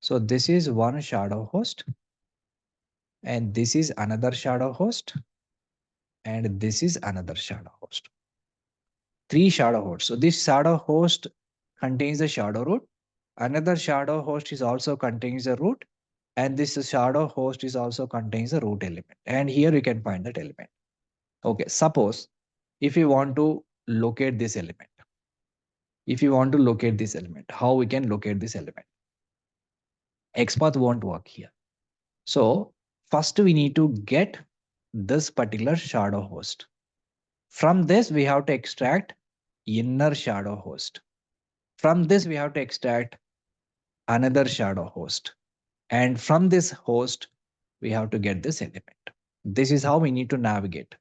so this is one shadow host. And this is another shadow host. And this is another shadow host. 3 shadow hosts. So this shadow host contains the shadow root. Another shadow host is also contains the root. And this shadow host is also contains a root element. And here you can find that element. Okay, suppose if you want to locate this element, how we can locate this element? XPath won't work here. So first we need to get this particular shadow host. From this, we have to extract inner shadow host. From this, we have to extract another shadow host. And from this host, we have to get this element. This is how we need to navigate.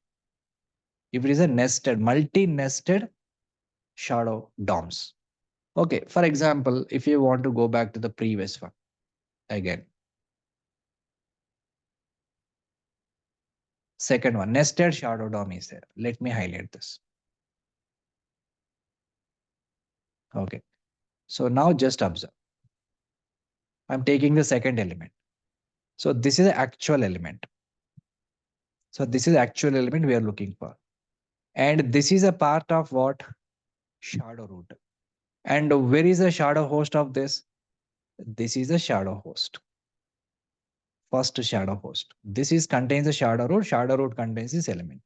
If it is a nested, multi-nested shadow DOMs. Okay, for example, if you want to go back to the previous one again. Second one, nested shadow DOM is there. Let me highlight this. Okay, so now just observe. I'm taking the second element. So this is the actual element. So this is the actual element we are looking for. And this is a part of what? Shadow root. And where is the shadow host of this? This is a shadow host. First shadow host. This is contains the shadow root. Shadow root contains this element.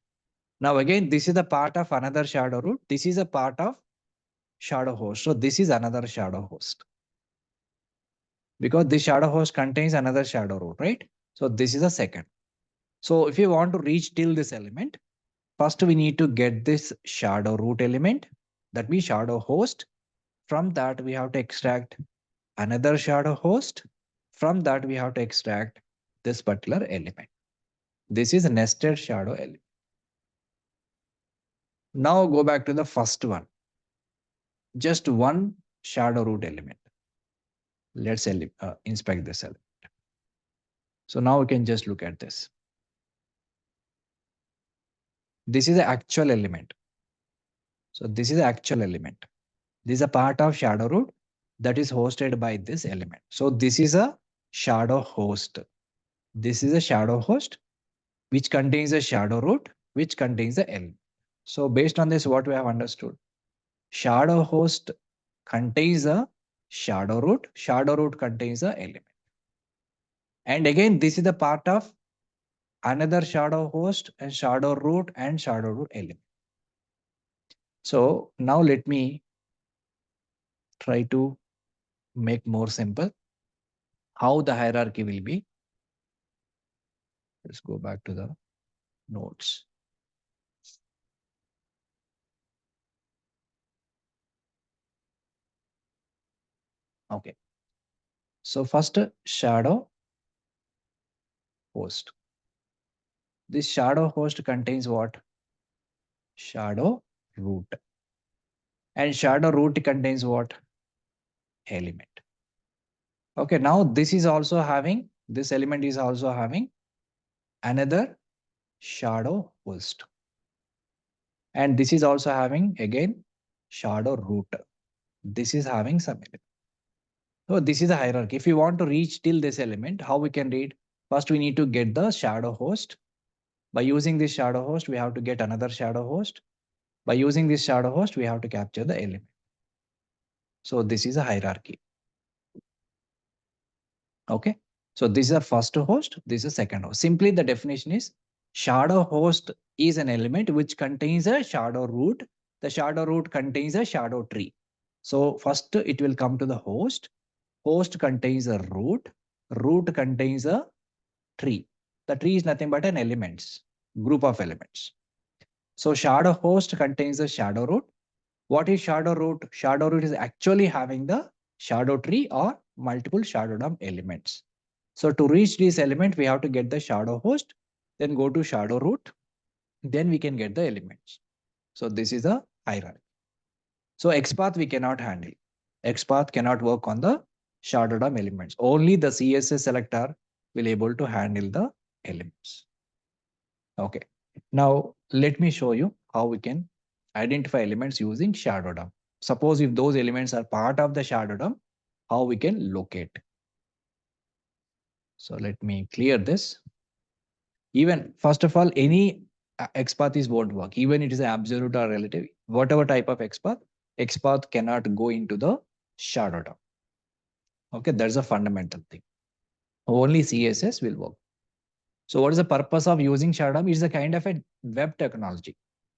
Now again, this is the part of another shadow root. This is a part of shadow host. So this is another shadow host. Because this shadow host contains another shadow root, right? So this is a second. So if you want to reach till this element, first we need to get this shadow root element. That means shadow host. From that, we have to extract another shadow host. From that, we have to extract this particular element. This is a nested shadow element. Now go back to the first one. Just one shadow root element. Let's inspect this element. So now we can just look at this. This is the actual element. So this is the actual element. This is a part of shadow root that is hosted by this element. So this is a shadow host. This is a shadow host which contains a shadow root which contains the element. So based on this, what we have understood? Shadow host contains a shadow root. Shadow root contains a element. And again, this is the part of another shadow host and shadow root element. So now let me try to make more simple how the hierarchy will be. Let's go back to the notes. Okay. So first shadow host. This shadow host contains what? Shadow root. And shadow root contains what? Element. Okay, now this is also having, this element is also having another shadow host. And this is also having again shadow root. This is having some element. So this is the hierarchy. If you want to reach till this element, how we can read? First, we need to get the shadow host. By using this shadow host, we have to get another shadow host. By using this shadow host, we have to capture the element. So this is a hierarchy. Okay. So this is a first host. This is a second host. Simply the definition is shadow host is an element which contains a shadow root. The shadow root contains a shadow tree. So first it will come to the host. Host contains a root. Root contains a tree. The tree is nothing but an elements, group of elements. So shadow host contains a shadow root. What is shadow root? Shadow root is actually having the shadow tree or multiple shadow DOM elements. So to reach this element, we have to get the shadow host, then go to shadow root, then we can get the elements. So this is a hierarchy. So XPath we cannot handle. XPath cannot work on the shadow DOM elements. Only the CSS selector will able to handle the elements. Okay. Now let me show you how we can identify elements using shadow DOM. Suppose if those elements are part of the shadow DOM, how we can locate. So let me clear this. Even first of all, any XPath is won't work. Even it is absolute or relative, whatever type of XPath cannot go into the shadow DOM. Okay, that's a fundamental thing. Only CSS will work. So what is the purpose of using shadow DOM? It's a kind of a web technology.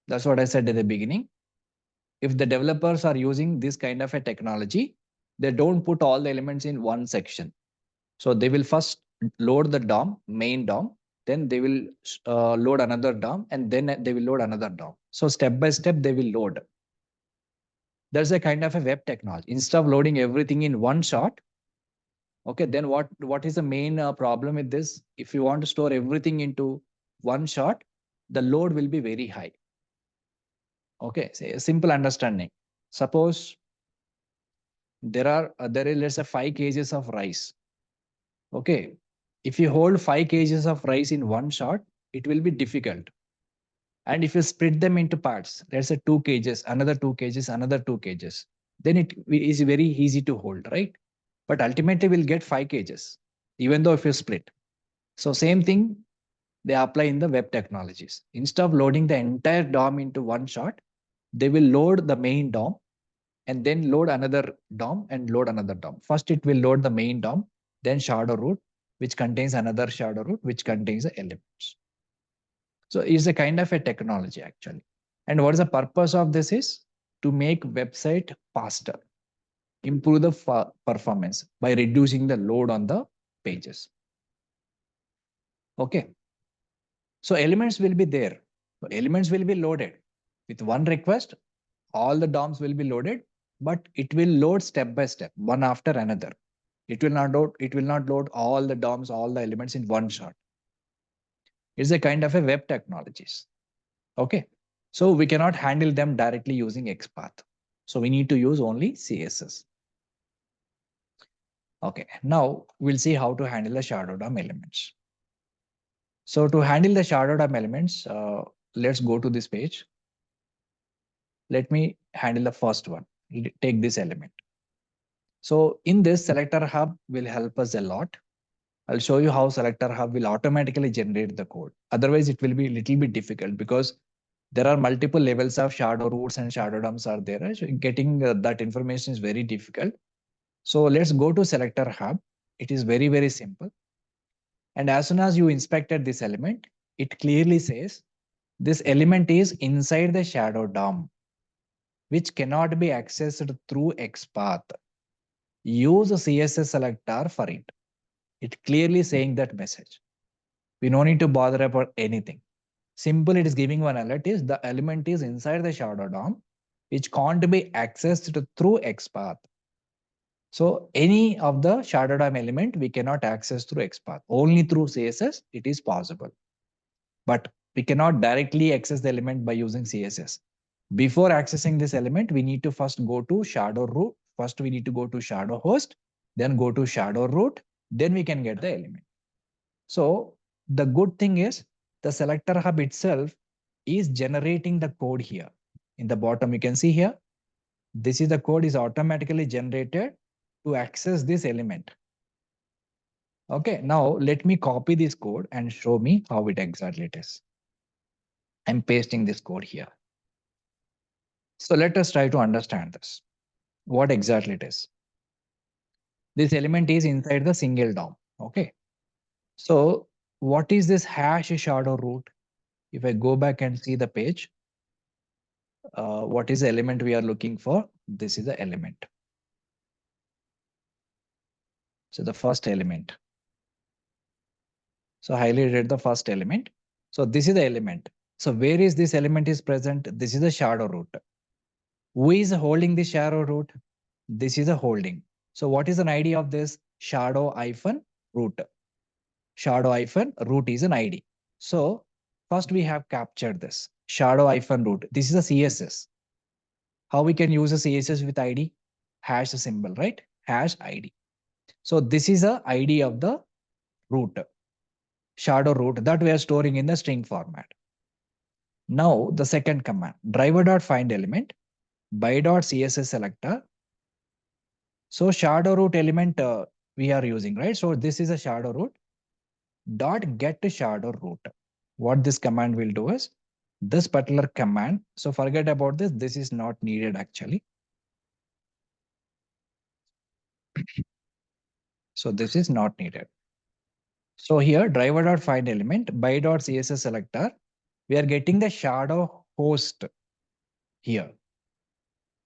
That's what I said at the beginning. If the developers are using this kind of a technology, they don't put all the elements in one section. So they will first load the DOM, main DOM, then they will load another DOM, and then they will load another DOM. So step by step, they will load. There's a kind of a web technology. Instead of loading everything in one shot, okay, then what is the main problem with this? If you want to store everything into one shot, the load will be very high. Okay, say a simple understanding. Suppose there is, let's say, 5 kgs of rice. Okay, if you hold 5 kgs of rice in one shot, it will be difficult. And if you split them into parts, let's say 2 kgs, another 2 kgs, another 2 kgs, then it is very easy to hold, right? But ultimately we'll get 5 kgs, even though if you split. So same thing they apply in the web technologies. Instead of loading the entire DOM into one shot, they will load the main DOM and then load another DOM and load another DOM. First, it will load the main DOM, then shadow root, which contains another shadow root, which contains the elements. So it's a kind of a technology actually. And what is the purpose of this is to make website faster, improve the performance by reducing the load on the pages. Okay. So elements will be there. So elements will be loaded. With one request, all the DOMs will be loaded, but it will load step by step, one after another. It will not load all the DOMs, all the elements in one shot. It's a kind of a web technologies. Okay. So we cannot handle them directly using XPath. So we need to use only CSS. Okay. Now we'll see how to handle the shadow DOM elements. So to handle the shadow DOM elements, let's go to this page. Let me handle the first one. Take this element. So in this, selector hub will help us a lot. I'll show you how selector hub will automatically generate the code. Otherwise, it will be a little bit difficult because there are multiple levels of shadow roots and shadow DOMs are there. So getting that information is very difficult. So let's go to selector hub. It is very, very simple. And as soon as you inspected this element, it clearly says this element is inside the shadow DOM, which cannot be accessed through XPath. Use a CSS selector for it. It clearly saying that message. We no need to bother about anything. Simple, it is giving one alert is the element is inside the shadow DOM, which can't be accessed through XPath. So any of the shadow DOM element we cannot access through XPath. Only through CSS it is possible. But we cannot directly access the element by using CSS. Before accessing this element, we need to first go to shadow root. First, we need to go to shadow host, then go to shadow root, then we can get the element. So the good thing is the selector hub itself is generating the code here. In the bottom, you can see here, this is the code is automatically generated to access this element. Okay, now let me copy this code and show me how it exactly it is. I'm pasting this code here. So let us try to understand this. What exactly it is. This element is inside the single DOM. Okay. So what is this hash shadow root? If I go back and see the page, what is the element we are looking for? This is the element. So the first element. So highlighted the first element. So this is the element. So where is this element is present? This is the shadow root. Who is holding the shadow root? This is a holding. So what is an ID of this? Shadow hyphen root. Shadow hyphen root is an ID. So first we have captured this shadow hyphen root. This is a CSS. How we can use a CSS with ID? Hash symbol, right? Hash ID. So this is a ID of the root, shadow root that we are storing in the string format. Now the second command, driver.find element by.css selector. So shadow root element we are using, right? So this is a shadow root dot get to shadow root. What this command will do is this particular command. So forget about this. This is not needed actually. So this is not needed. So here driver.find element by.css selector, we are getting the shadow host here.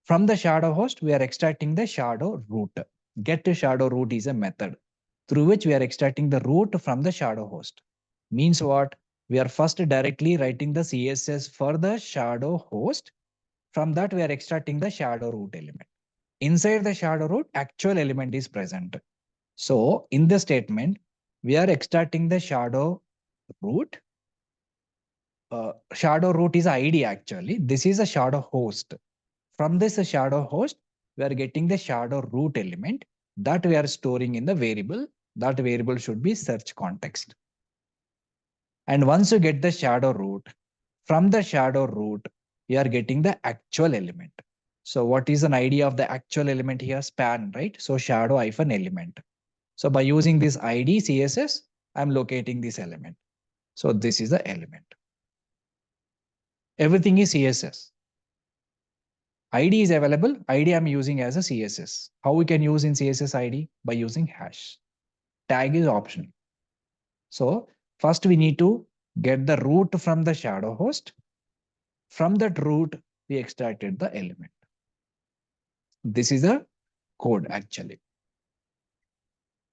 From the shadow host, we are extracting the shadow root. Get to shadow root is a method through which we are extracting the root from the shadow host. Means what? We are first directly writing the CSS for the shadow host. From that, we are extracting the shadow root element. Inside the shadow root, actual element is present. So in the statement, we are extracting the shadow root. Shadow root is ID actually. This is a shadow host. From this shadow host, we are getting the shadow root element that we are storing in the variable. That variable should be search context. And once you get the shadow root, from the shadow root, you are getting the actual element. So what is an idea of the actual element here? Span, right? So shadow hyphen element. So by using this ID CSS, I'm locating this element. So this is the element. Everything is CSS. ID is available. ID I'm using as a CSS. How we can use in CSS ID? By using hash. Tag is optional. So first we need to get the root from the shadow host. From that root, we extracted the element. This is the code actually.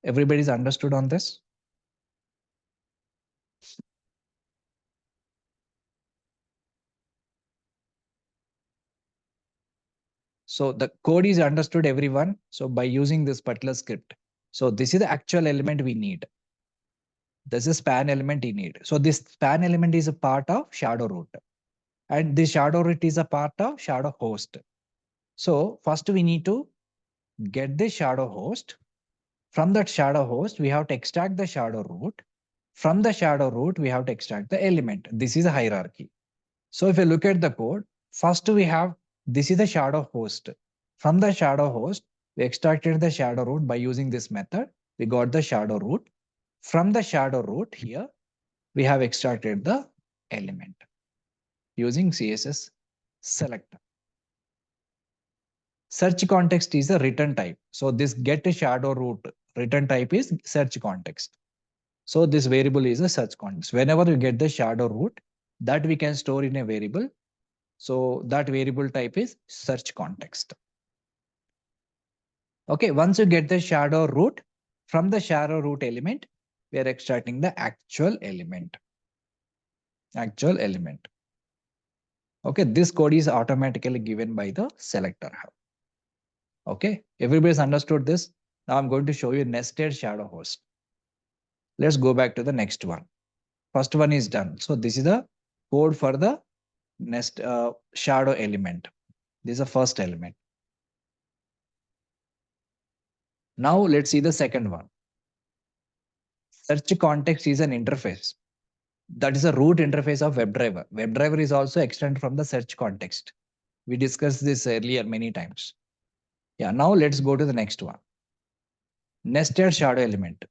Everybody's understood on this? So the code is understood, everyone. So by using this particular script. So this is the actual element we need. This is span element we need. So this span element is a part of shadow root. And this shadow root is a part of shadow host. So first we need to get the shadow host. From that shadow host, we have to extract the shadow root. From the shadow root, we have to extract the element. This is a hierarchy. So if you look at the code, first we have, this is the shadow host. From the shadow host, we extracted the shadow root by using this method. We got the shadow root. From the shadow root here, we have extracted the element using CSS selector. Search context is a return type. So this get a shadow root return type is search context. So this variable is a search context. Whenever you get the shadow root, that we can store in a variable. So that variable type is search context. Okay, once you get the shadow root, from the shadow root element, we are extracting the actual element. Actual element. Okay, this code is automatically given by the selector hub. Okay, everybody's understood this. Now I'm going to show you nested shadow host. Let's go back to the next one. First one is done. So this is the code for the nest shadow element. This is the first element. Now let's see the second one. Search context is an interface. That is a root interface of WebDriver. WebDriver is also extended from the search context. We discussed this earlier many times. Yeah, now let's go to the next one. Nested shadow element.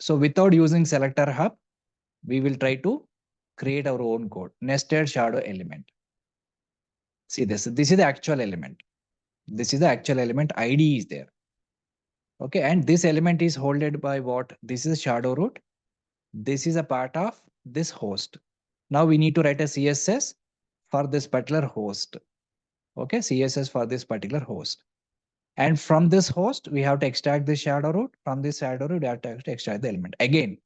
So without using selector hub, we will try to create our own code. Nested shadow element. See this. This is the actual element. This is the actual element. ID is there. Okay, and this element is holded by what? This is a shadow root. This is a part of this host. Now we need to write a CSS for this particular host. Okay, CSS for this particular host. And from this host, we have to extract the shadow root. From this shadow root, we have to extract the element. Again,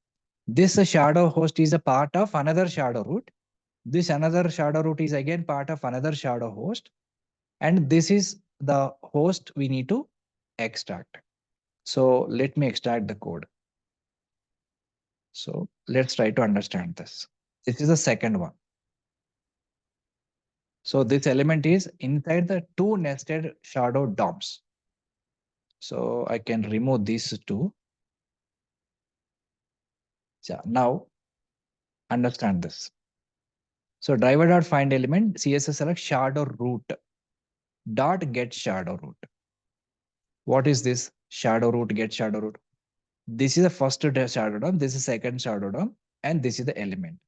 this shadow host is a part of another shadow root. This another shadow root is again part of another shadow host. And this is the host we need to extract. So let me extract the code. So let's try to understand this. This is the second one. So this element is inside the two nested shadow DOMs. So I can remove these two. So now understand this. So driver.find element CSS select shadow root dot get shadow root. What is this shadow root get shadow root? This is the first shadow DOM, this is second shadow DOM, and this is the element.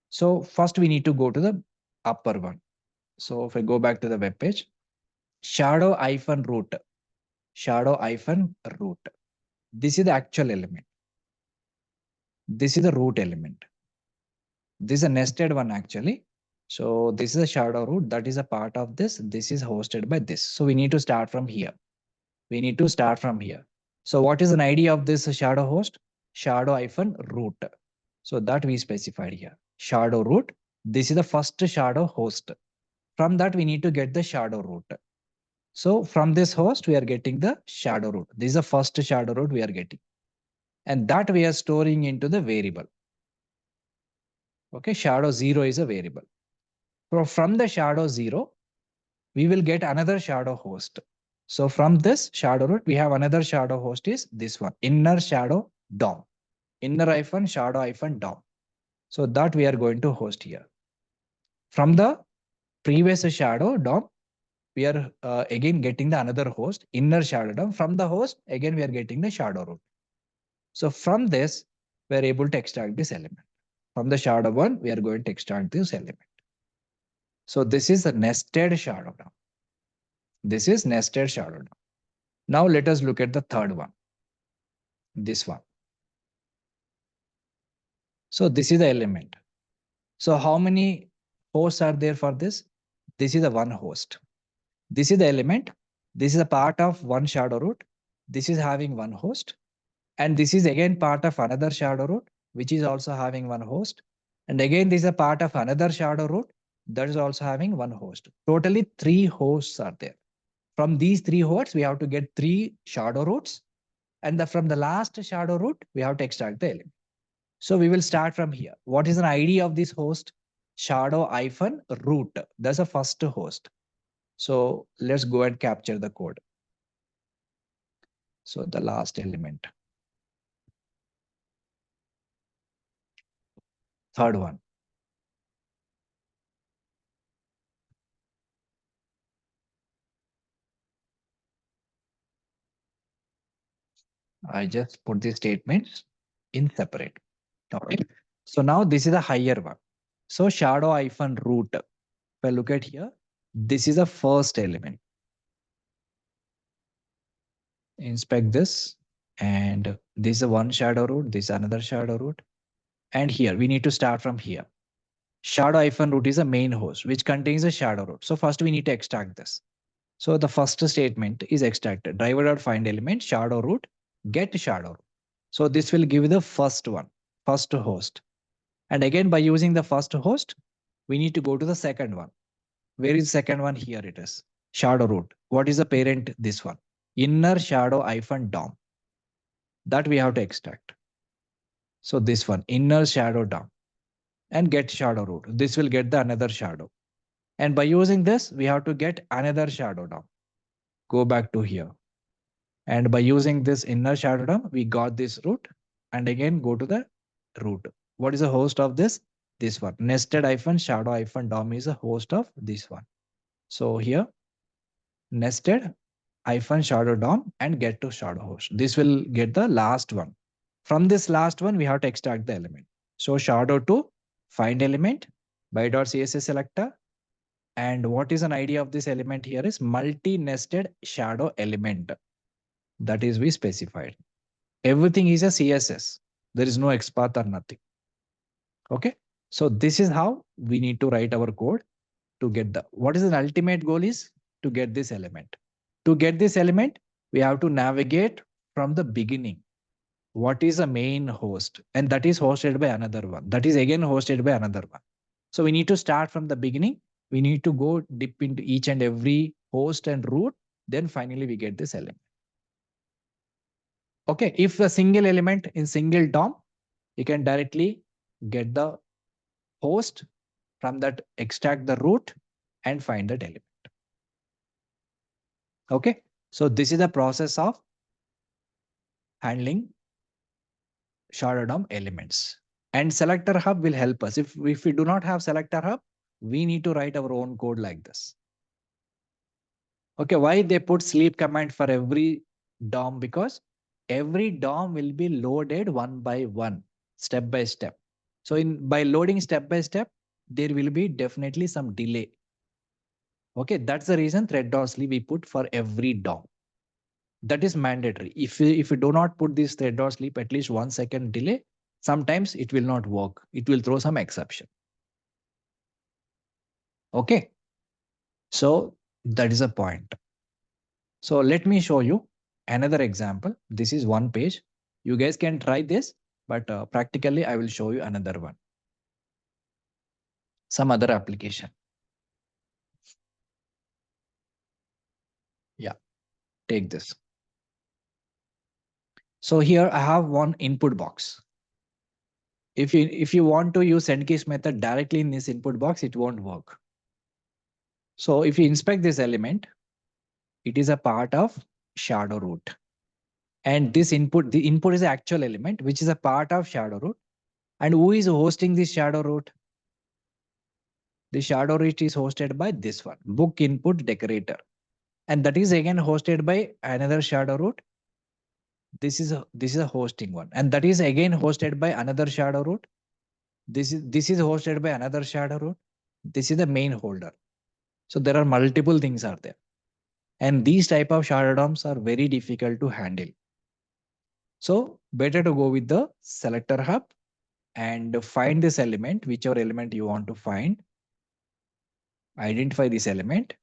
So first we need to go to the upper one. So if I go back to the web page, shadow hyphen root, shadow hyphen root. This is the actual element. This is the root element. This is a nested one actually. So this is a shadow root that is a part of this. This is hosted by this. So we need to start from here. We need to start from here. So what is an ID of this shadow host? Shadow-root. So that we specified here. Shadow root. This is the first shadow host. From that, we need to get the shadow root. So from this host, we are getting the shadow root. This is the first shadow root we are getting. And that we are storing into the variable. Okay, shadow 0 is a variable. So from the shadow 0, we will get another shadow host. So from this shadow root, we have another shadow host is this one, inner shadow DOM. Inner hyphen shadow hyphen DOM. So that we are going to host here. From the previous shadow DOM, we are again getting the another host, inner shadow DOM. From the host, again we are getting the shadow root. So from this, we are able to extract this element. From the shadow one, we are going to extract this element. So this is a nested shadow DOM. This is nested shadow DOM. Now let us look at the third one. This one. So this is the element. So how many hosts are there for this? This is the one host. This is the element. This is a part of one shadow root. This is having one host. And this is again part of another shadow root, which is also having one host. And again, this is a part of another shadow root that is also having one host. Totally 3 hosts are there. From these 3 hosts, we have to get 3 shadow roots. And from the last shadow root, we have to extract the element. So we will start from here. What is an ID of this host? Shadow-root. That's the first host. So let's go and capture the code. So the last element. Third one. I just put the statements in separate. Okay. So now this is a higher one. So shadow-root. If I look at here, this is the first element. Inspect this. And this is one shadow root. This is another shadow root. And here we need to start from here. Shadow-root is a main host, which contains a shadow root. So first we need to extract this. So the first statement is extracted. Driver.find element shadow root get shadow root. So this will give the first one, first host. And again, by using the first host, we need to go to the second one. Where is the second one? Here it is. Shadow root. What is the parent? This one. Inner shadow hyphen DOM. That we have to extract. So this one, inner shadow DOM. And get shadow root. This will get the another shadow. And by using this, we have to get another shadow DOM. Go back to here. And by using this inner shadow DOM, we got this root. And again, go to the root. What is the host of this? This one. Nested hyphen shadow hyphen DOM is a host of this one. So here, nested hyphen shadow DOM and get to shadow host. This will get the last one. From this last one, we have to extract the element. So shadow to find element by.css selector. And what is an idea of this element here is multi-nested shadow element. That is we specified. Everything is a CSS. There is no XPath or nothing. Okay. So this is how we need to write our code to get the, what is the ultimate goal is to get this element. To get this element, we have to navigate from the beginning. What is a main host? And that is hosted by another one. That is again hosted by another one. So we need to start from the beginning. We need to go dip into each and every host and root. Then finally we get this element. Okay, if a single element in single DOM, you can directly get the host, from that extract the root and find that element. Okay, so this is the process of handling shadow DOM elements. And selector hub will help us. If we do not have selector hub, we need to write our own code like this. Okay, why they put sleep command for every DOM? Because every DOM will be loaded one by one, step by step. So by loading step by step, there will be definitely some delay. Okay, that's the reason thread.sleep we put for every DOM. That is mandatory. If you do not put this thread.sleep at least 1 second delay, sometimes it will not work. It will throw some exception. Okay. So that is a point. So let me show you another example. This is one page. You guys can try this, but practically I will show you another one. Some other application. Yeah, take this. So here I have one input box. If you want to use send keys method directly in this input box, it won't work. So if you inspect this element, it is a part of shadow root. And this input, the input is the actual element, which is a part of shadow root. And who is hosting this shadow root? The shadow root is hosted by this one, book input decorator. And that is again hosted by another shadow root. This is a hosting one. And that is again hosted by another shadow root. This is hosted by another shadow root. This is the main holder. So there are multiple things are there. And these type of shadow DOMs are very difficult to handle. So better to go with the selector hub and find this element, whichever element you want to find. Identify this element,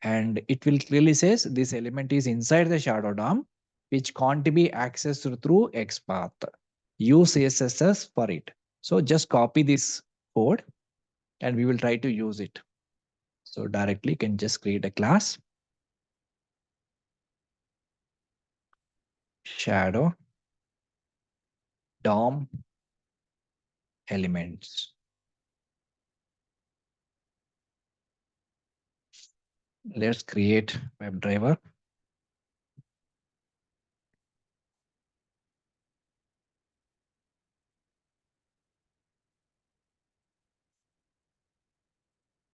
and it will clearly says this element is inside the shadow DOM, which can't be accessed through XPath. Use CSS for it. So just copy this code and we will try to use it. So directly can just create a class. Shadow DOM elements. Let's create WebDriver.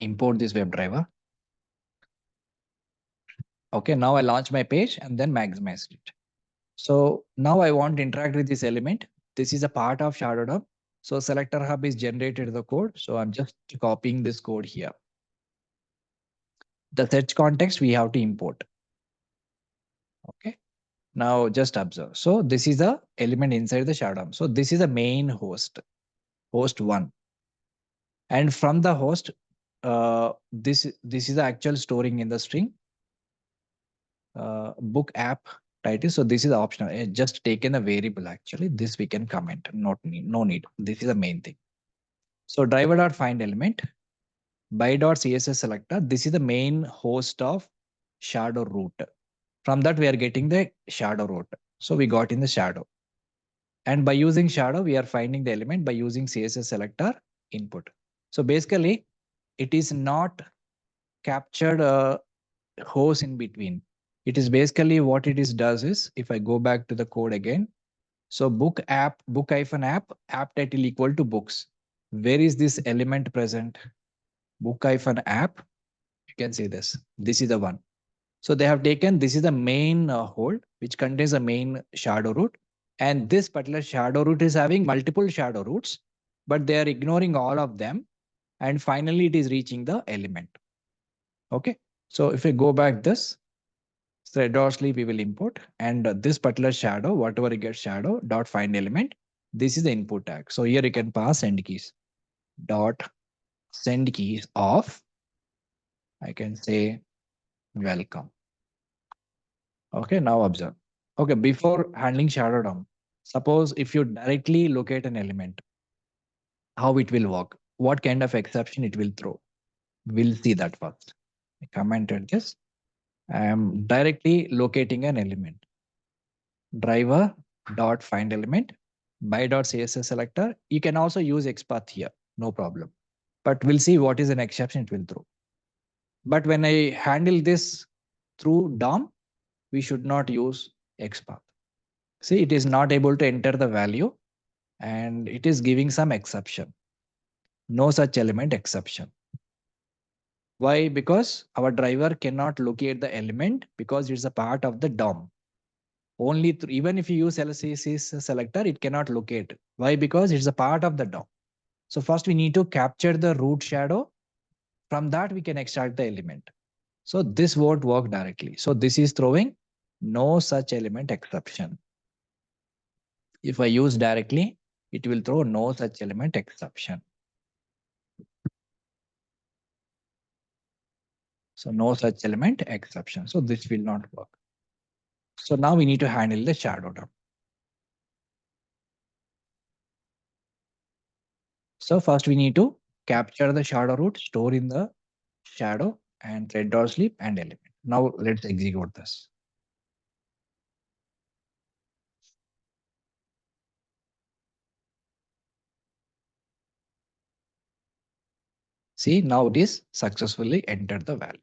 Import this WebDriver. Okay, now I launch my page and then maximize it. So now I want to interact with this element. This is a part of shadow DOM. So selector hub is generated the code. So I'm just copying this code here. The search context we have to import. Okay. Now just observe. So this is the element inside the shadow DOM. So this is the main host, host one. And from the host, this is the actual storing in the string. Book app title. So this is optional. Just taken a variable actually. This we can comment. No need. This is the main thing. So driver.find element by.css selector. This is the main host of shadow root. From that we are getting the shadow root. So we got in the shadow. And by using shadow, we are finding the element by using CSS selector input. So basically, it is not captured a host in between. It is basically what it is does is, if I go back to the code again, so book app, book hyphen app, app title equal to books. Where is this element present? Book hyphen app. You can see this. This is the one. So they have taken, this is the main hold, which contains a main shadow root. And this particular shadow root is having multiple shadow roots, but they are ignoring all of them. And finally, it is reaching the element. Okay. So if we go back this, thread.sleep we will import, and this particular shadow, whatever you get shadow dot find element, this is the input tag. So here you can pass send keys dot send keys of, I can say welcome. Okay, now observe. Okay, before handling shadow DOM, suppose if you directly locate an element, how it will work, what kind of exception it will throw. We'll see that first. I commented this. I am directly locating an element. Driver dot find element by dot CSS selector. You can also use XPath here, no problem. But we'll see what is an exception it will throw. But when I handle this through DOM, we should not use XPath. See, it is not able to enter the value and it is giving some exception. No such element exception. Why? Because our driver cannot locate the element because it's a part of the DOM. Only through, even if you use LCC selector, it cannot locate. Why? Because it's a part of the DOM. So first we need to capture the root shadow. From that we can extract the element. So this won't work directly. So this is throwing no such element exception. If I use directly, it will throw no such element exception. So no such element exception. So this will not work. So now we need to handle the shadow DOM. So first we need to capture the shadow root, store in the shadow and thread.sleep and element. Now let's execute this. See, now it is successfully entered the value.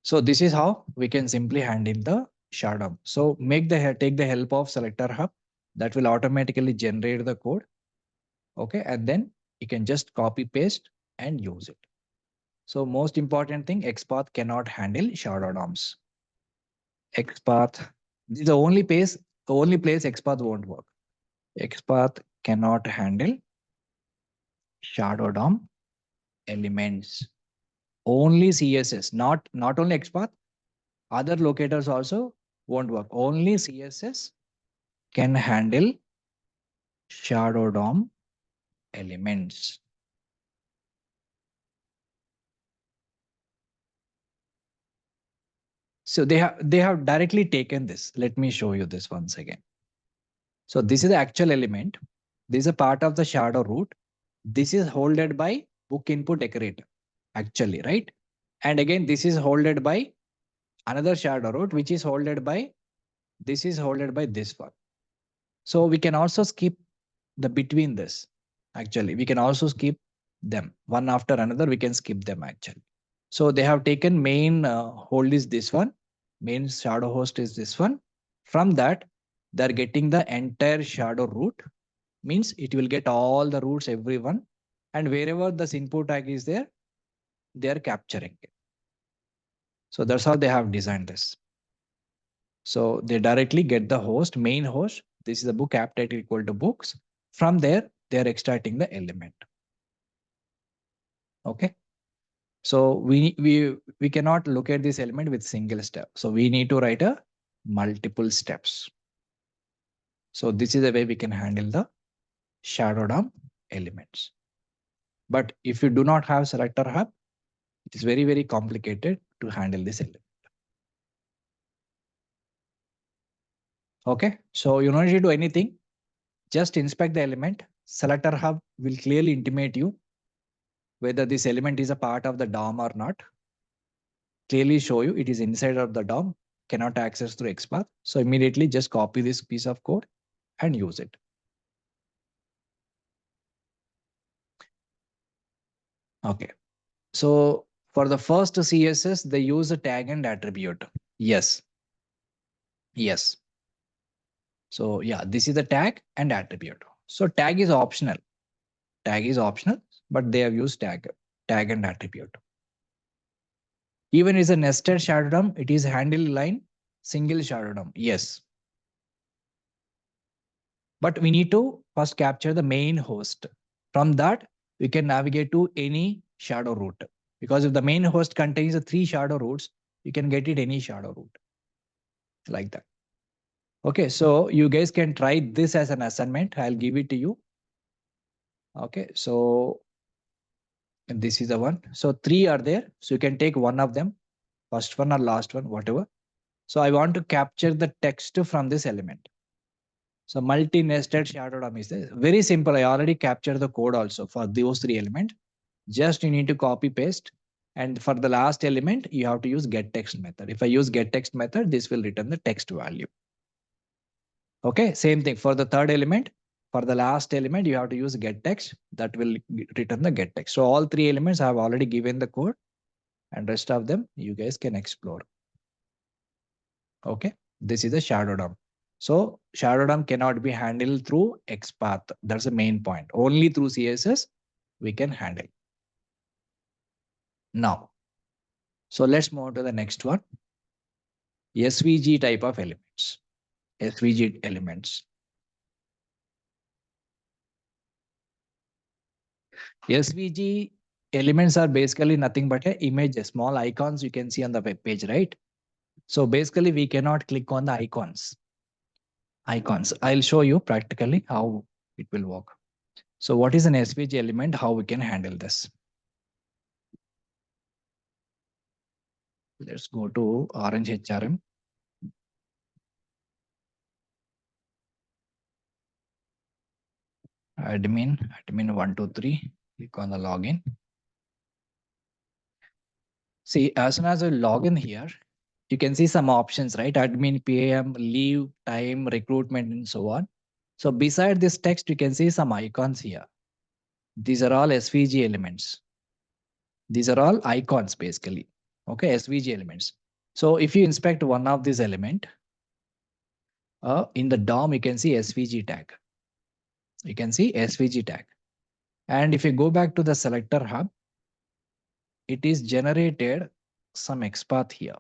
So this is how we can simply handle the shadow. So take the help of selector hub that will automatically generate the code. Okay, and then you can just copy paste and use it. So most important thing, XPath cannot handle shadow DOMs. XPath, this is the only place XPath won't work. XPath cannot handle shadow DOM elements. Only CSS, not only XPath, other locators also won't work. Only CSS can handle shadow DOM elements. So they have directly taken this. Let me show you this once again. So this is the actual element. This is a part of the shadow root. This is holded by book input decorator, actually, right? And again, this is holded by another shadow root, which is holded by this one. So we can also skip the between this. Actually, we can also skip them one after another. We can skip them actually. So they have taken main hold is this one. Main shadow host is this one. From that, they're getting the entire shadow root. Means it will get all the roots, everyone. And wherever this input tag is there, they are capturing it. So that's how they have designed this. So they directly get the host, main host. This is the book app title equal to books. From there, they are extracting the element. Okay. So we cannot look at this element with single step. So we need to write a multiple steps. So this is the way we can handle the shadow DOM elements. But if you do not have selector hub, it is very, very complicated to handle this element. Okay, so you don't need to do anything. Just inspect the element. Selector hub will clearly intimate you whether this element is a part of the DOM or not. Clearly show you it is inside of the DOM, cannot access through XPath. So immediately just copy this piece of code and use it. Okay, so for the first CSS, they use a tag and attribute. Yes. Yes. So yeah, this is the tag and attribute. So tag is optional. Tag is optional, but they have used tag and attribute. Even is a nested shadow DOM, it is handle line, single shadow DOM. Yes. But we need to first capture the main host. From that, we can navigate to any shadow root. Because if the main host contains the 3 shadow roots, you can get it any shadow root. Like that. Okay, so you guys can try this as an assignment. I'll give it to you. Okay, so this is the one. So 3 are there. So you can take one of them, first one or last one, whatever. So I want to capture the text from this element. So multi-nested shadow DOM is there. Very simple. I already captured the code also for those 3 elements. Just you need to copy paste. And for the last element, you have to use getText method. If I use getText method, this will return the text value. Okay, same thing for the third element. For the last element, you have to use getText. That will return the getText. So all 3 elements I have already given the code, and rest of them you guys can explore. Okay, this is the shadow DOM. So shadow DOM cannot be handled through XPath. That's the main point. Only through CSS we can handle. Now, so let's move to the next one. SVG type of elements. SVG elements. SVG elements are basically nothing but a image, small icons you can see on the web page, right? So basically we cannot click on the icons. icons. I'll show you practically how it will work. So what is an SVG element? How we can handle this? Let's go to Orange HRM. Admin 123. Click on the login. See, as soon as I log in here, you can see some options, right? Admin, PAM, leave, time, recruitment, and so on. So beside this text, you can see some icons here. These are all SVG elements. These are all icons basically. Okay, SVG elements. So if you inspect one of these element, in the DOM, you can see SVG tag. You can see SVG tag. And if you go back to the selector hub, it is generated some XPath here.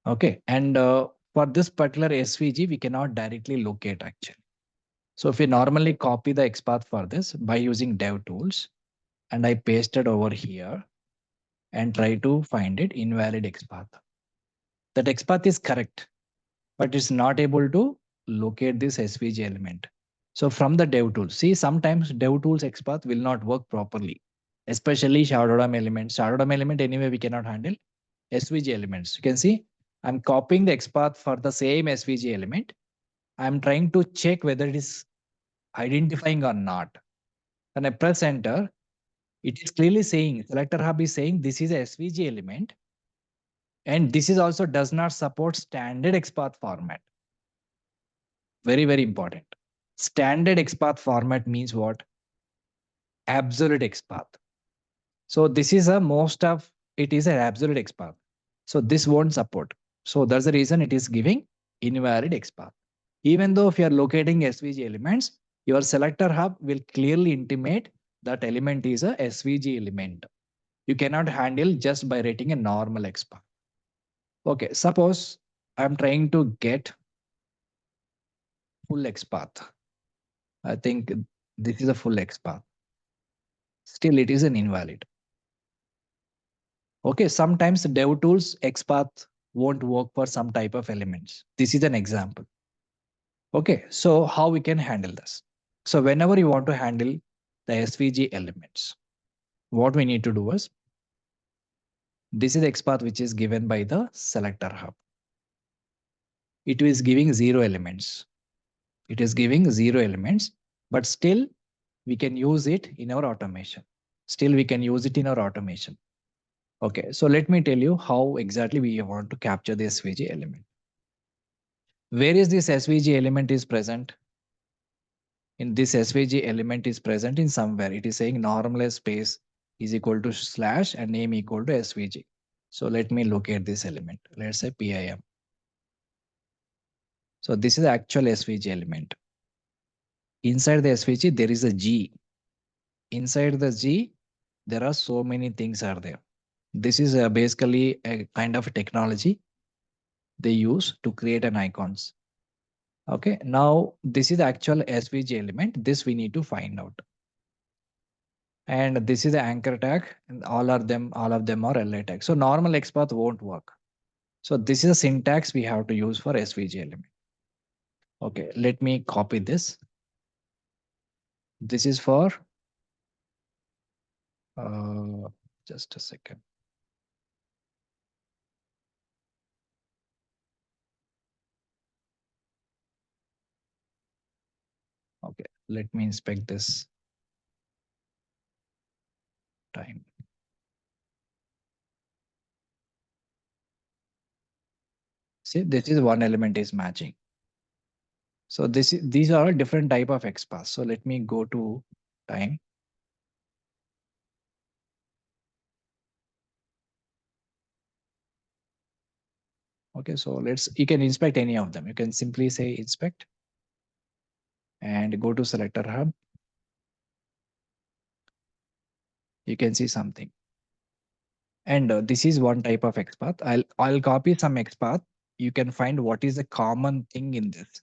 Okay, and for this particular SVG, we cannot directly locate actually. So if we normally copy the XPath for this by using dev tools, and I pasted over here and try to find it, invalid XPath. That XPath is correct, but it's not able to locate this SVG element. So from the dev tools, see, sometimes dev tools XPath will not work properly, especially shadow DOM elements. Shadow DOM element anyway we cannot handle. SVG elements, you can see I'm copying the XPath for the same SVG element. I'm trying to check whether it is identifying or not. When I press enter, it is clearly saying, selector hub is saying this is a SVG element. And this is also does not support standard XPath format. Very, very important. Standard XPath format means what? Absolute XPath. So this is a most of it is an absolute XPath. So this won't support. So that's the reason it is giving invalid XPath. Even though if you are locating SVG elements, your selector hub will clearly intimate that element is a SVG element. You cannot handle just by writing a normal XPath. Okay, suppose I'm trying to get full XPath. I think this is a full XPath. Still, it is an invalid. Okay, sometimes dev tools XPath won't work for some type of elements. This is an example. Okay, so how we can handle this? So whenever you want to handle the SVG elements, what we need to do is, this is the XPath which is given by the selector hub. It is giving 0 elements. It is giving 0 elements, but still we can use it in our automation. Still we can use it in our automation. Okay, so let me tell you how exactly we want to capture the SVG element. Where is this SVG element is present? In this SVG element is present in somewhere. It is saying normalize space is equal to slash and name equal to SVG. So let me locate this element. Let's say PIM. So this is the actual SVG element. Inside the SVG, there is a G. Inside the G, there are so many things are there. This is basically a kind of technology they use to create an icons. Okay, now this is the actual SVG element. This we need to find out. And this is the anchor tag, and all of them are LA tag. So normal XPath won't work. So this is a syntax we have to use for SVG element. Okay, let me copy this. This is for just a second. Okay, let me inspect this time. See, this is one element is matching. So these are different type of XPath. So let me go to time. Okay, so you can inspect any of them. You can simply say inspect and go to selector hub. You can see something. And this is one type of XPath. I'll copy some XPath. You can find what is the common thing in this.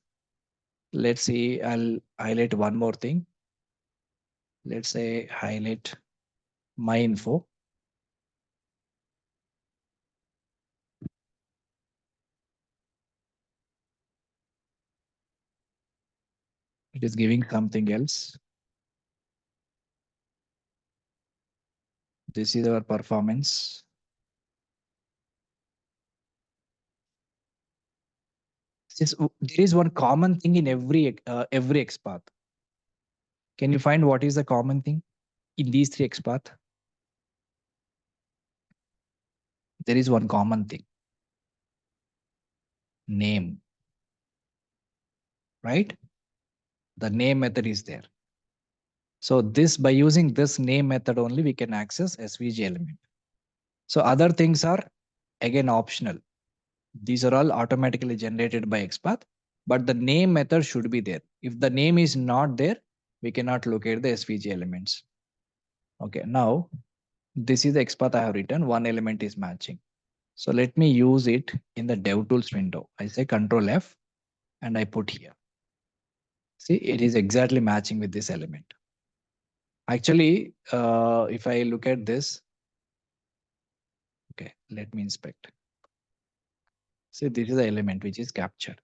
Let's see, I'll highlight one more thing. Let's say highlight my info. It is giving something else. This is our performance. There is one common thing in every XPath. Can you find what is the common thing in these three XPath? There is one common thing. Name. Right? The name method is there. So this, by using this name method only, we can access SVG element. So other things are again optional. These are all automatically generated by XPath, but the name method should be there. If the name is not there, we cannot locate the SVG elements. Okay, now this is the XPath I have written. One element is matching. So let me use it in the DevTools window. I say Control F and I put here. See, it is exactly matching with this element. Actually, if I look at this, okay, let me inspect. See, this is the element which is captured.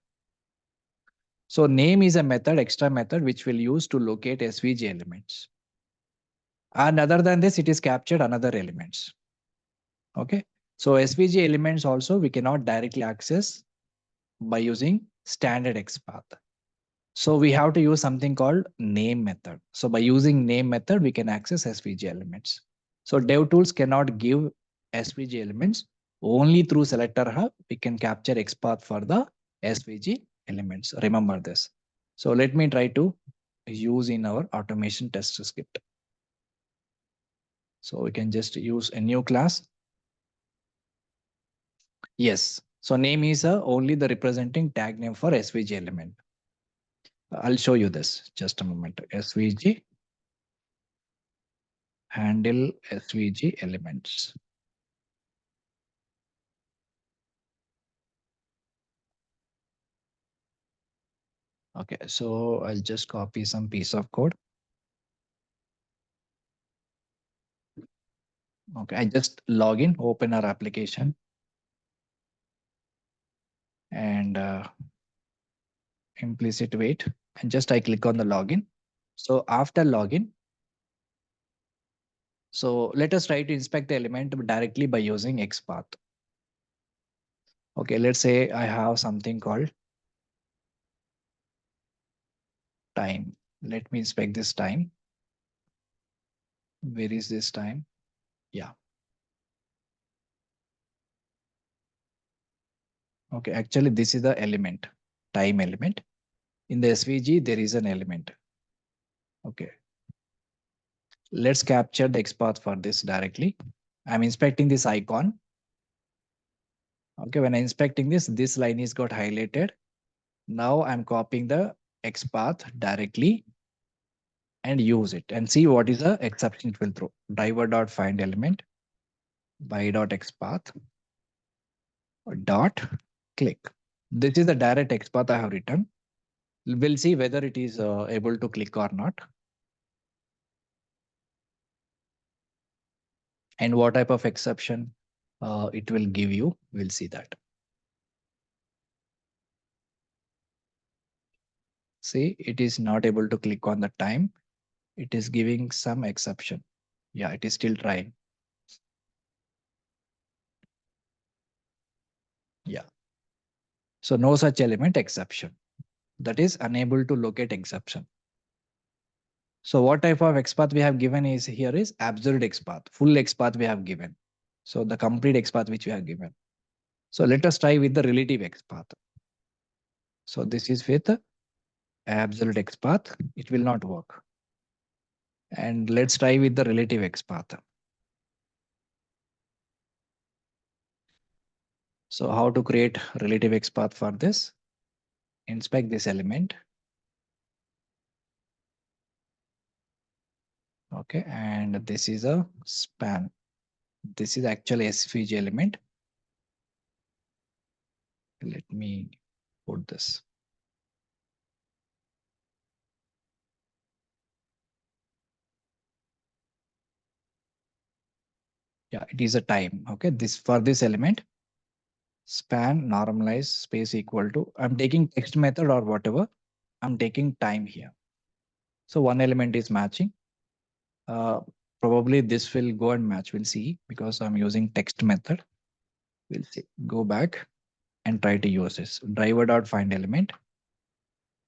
So name is a method, extra method, which we'll use to locate SVG elements. And other than this, it is captured another elements. Okay. So SVG elements also we cannot directly access by using standard XPath. So we have to use something called name method. So by using name method, we can access SVG elements. So DevTools cannot give SVG elements. Only through selector hub, we can capture XPath for the SVG elements. Remember this. So let me try to use in our automation test script. So we can just use a new class. Yes. So name is only the representing tag name for SVG element. I'll show you this. Just a moment. SVG handle SVG elements. Okay, so I'll just copy some piece of code. Okay, I just log in, open our application, and implicit wait, and just I click on the login. So after login, so let us try to inspect the element directly by using XPath. Okay, let's say I have something called time. Let me inspect this time. Where is this time? Yeah. Okay, actually this is the element, time element. In the SVG, there is an element. Okay. Let's capture the XPath for this directly. I'm inspecting this icon. Okay, when I'm inspecting this line is got highlighted. Now I'm copying the XPath directly and use it and see what is the exception it will throw. Driver.find element by.xpath dot click. This is the direct XPath I have written. We'll see whether it is able to click or not. And what type of exception it will give you. We'll see that. See, it is not able to click on the time. It is giving some exception. Yeah, it is still trying. Yeah. So no such element exception. That is unable to locate exception. So what type of XPath we have given is here is absolute XPath, full XPath we have given. So the complete XPath which we have given. So let us try with the relative XPath. So this is with absolute XPath. It will not work. And let's try with the relative XPath. So how to create relative XPath for this? Inspect this element. Okay, and this is a span. This is actually SVG element. Let me put this. Yeah, it is a time. Okay, this for this element, span normalize space equal to, I'm taking text method or whatever. I'm taking time here. So one element is matching. Uh, Probably this will go and match. We'll see because I'm using text method. We'll see. Go back and try to use this driver dot find element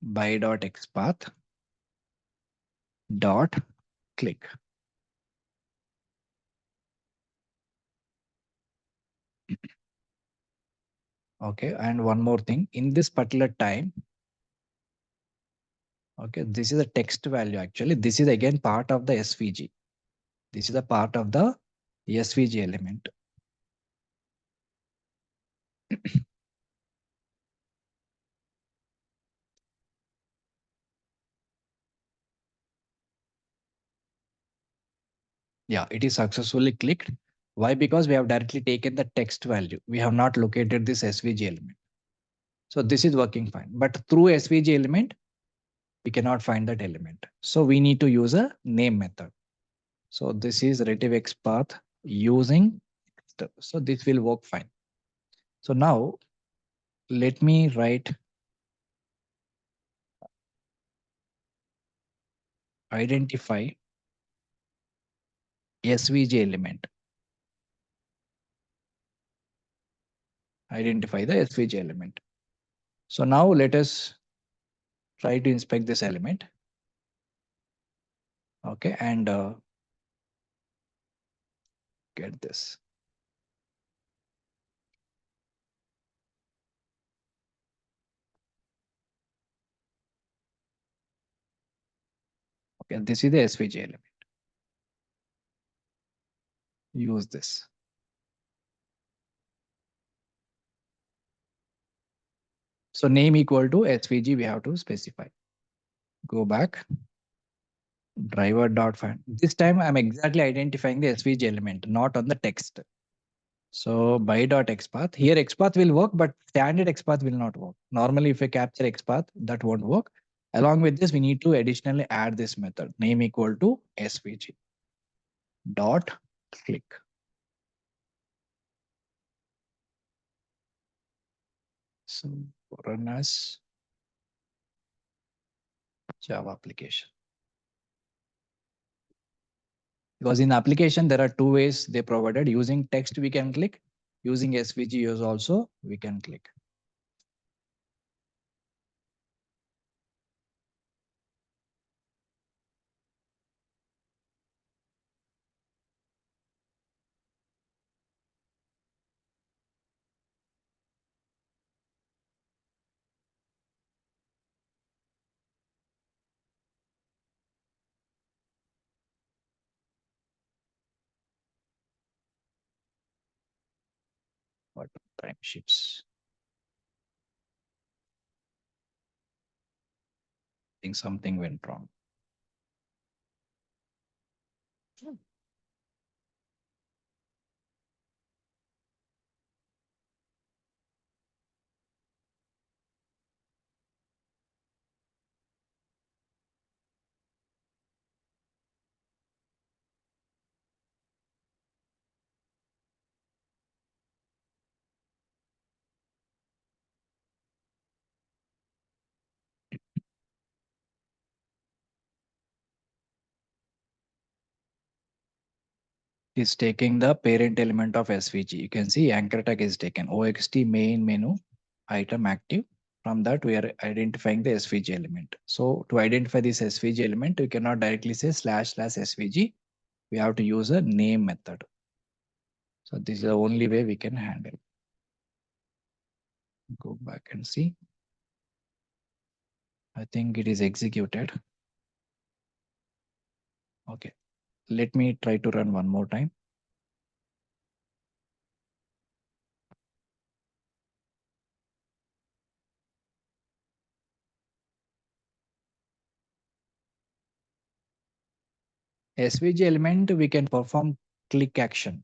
by dot xpath dot click. Okay, and one more thing in this particular time. Okay, this is a text value. Actually, this is again part of the SVG. This is a part of the SVG element. Yeah, it is successfully clicked. Why? Because we have directly taken the text value. We have not located this SVG element. So this is working fine. But through SVG element, we cannot find that element. So we need to use a name method. So this is relative XPath using. So this will work fine. So now let me write identify SVG element. Identify the SVG element. So now let us try to inspect this element. Okay, and get this. Okay, this is the SVG element. Use this. So name equal to SVG, we have to specify. Go back, driver dot find. This time I'm exactly identifying the SVG element, not on the text. So by dot XPath, here XPath will work, but standard XPath will not work. Normally, if I capture XPath, that won't work. Along with this, we need to additionally add this method, name equal to SVG dot click. So run as Java application. Because in application, there are two ways they provided. Using text, we can click. Using SVG use also, we can click. What time sheets? I think something went wrong. Is taking the parent element of SVG. You can see anchor tag is taken. OXT main menu item active. From that, we are identifying the SVG element. So to identify this SVG element, we cannot directly say slash slash SVG. We have to use a name method. So this is the only way we can handle. Go back and see. I think it is executed. Okay. Let me try to run one more time. SVG element, we can perform click action.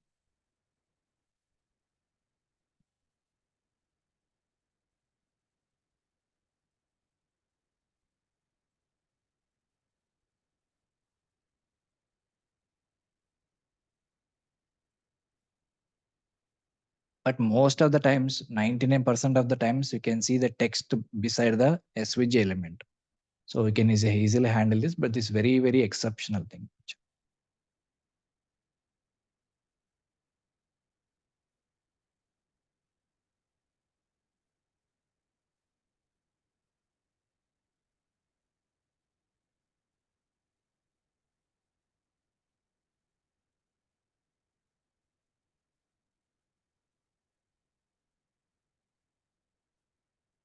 But most of the times, 99% of the times, you can see the text beside the SVG element. So we can easily handle this, but this very, very exceptional thing.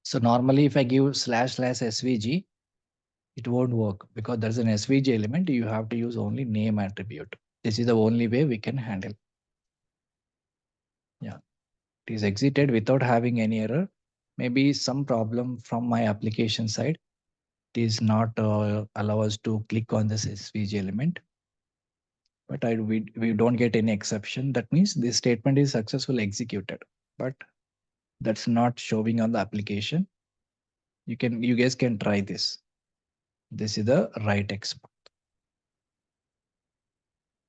So normally if I give slash SVG, it won't work because there's an SVG element. You have to use only name attribute. This is the only way we can handle. Yeah, it is exited without having any error. Maybe some problem from my application side. It is not allow us to click on this SVG element. But we don't get any exception. That means this statement is successfully executed. But that's not showing on the application. You guys can try this. This is the right export.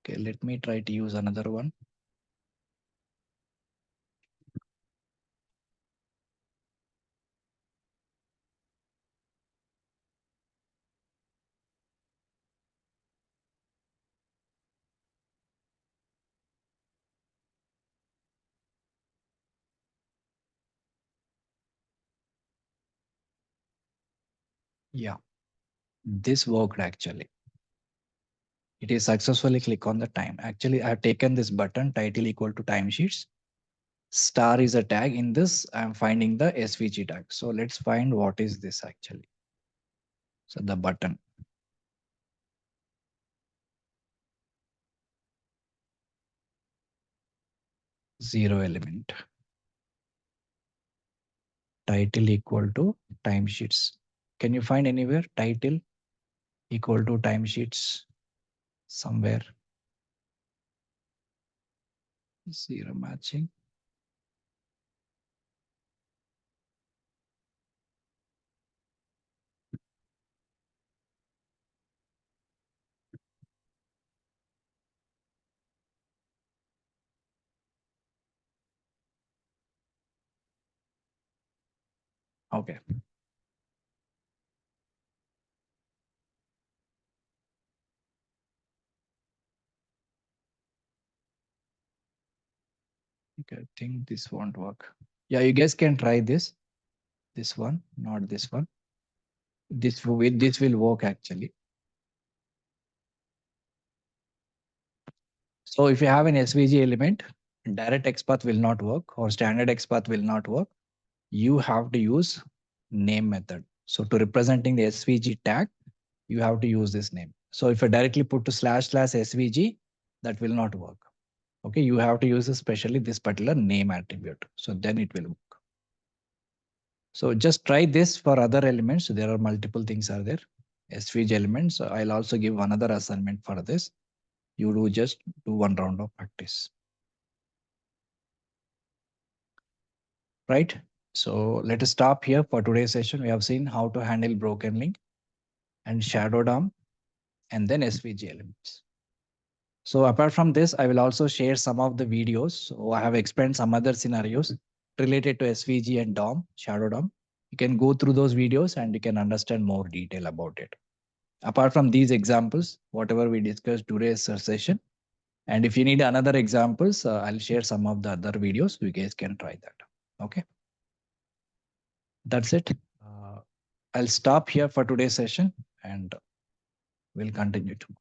Okay, let me try to use another one. Yeah, this worked actually. It is successfully click on the time. Actually, I have taken this button title equal to timesheets. Star is a tag. In this, I'm finding the SVG tag. So let's find what is this actually. So the button. Zero element. Title equal to timesheets. Can you find anywhere title equal to timesheets somewhere? Zero matching. Okay. Okay, I think this won't work. Yeah, you guys can try this. This one, not this one. This will work actually. So if you have an SVG element, direct XPath will not work or standard XPath will not work. You have to use name method. So to representing the SVG tag, you have to use this name. So if I directly put to slash SVG, that will not work. Okay, you have to use especially this particular name attribute. So then it will work. So just try this for other elements. There are multiple things are there. SVG elements. I'll also give another assignment for this. You do just do one round of practice. Right? So let us stop here for today's session. We have seen how to handle broken link and shadow DOM and then SVG elements. So apart from this, I will also share some of the videos. So I have explained some other scenarios related to SVG and DOM, shadow DOM. You can go through those videos and you can understand more detail about it. Apart from these examples, whatever we discussed today's session, and if you need another examples, I'll share some of the other videos. You guys can try that. Okay. That's it. I'll stop here for today's session and we'll continue tomorrow.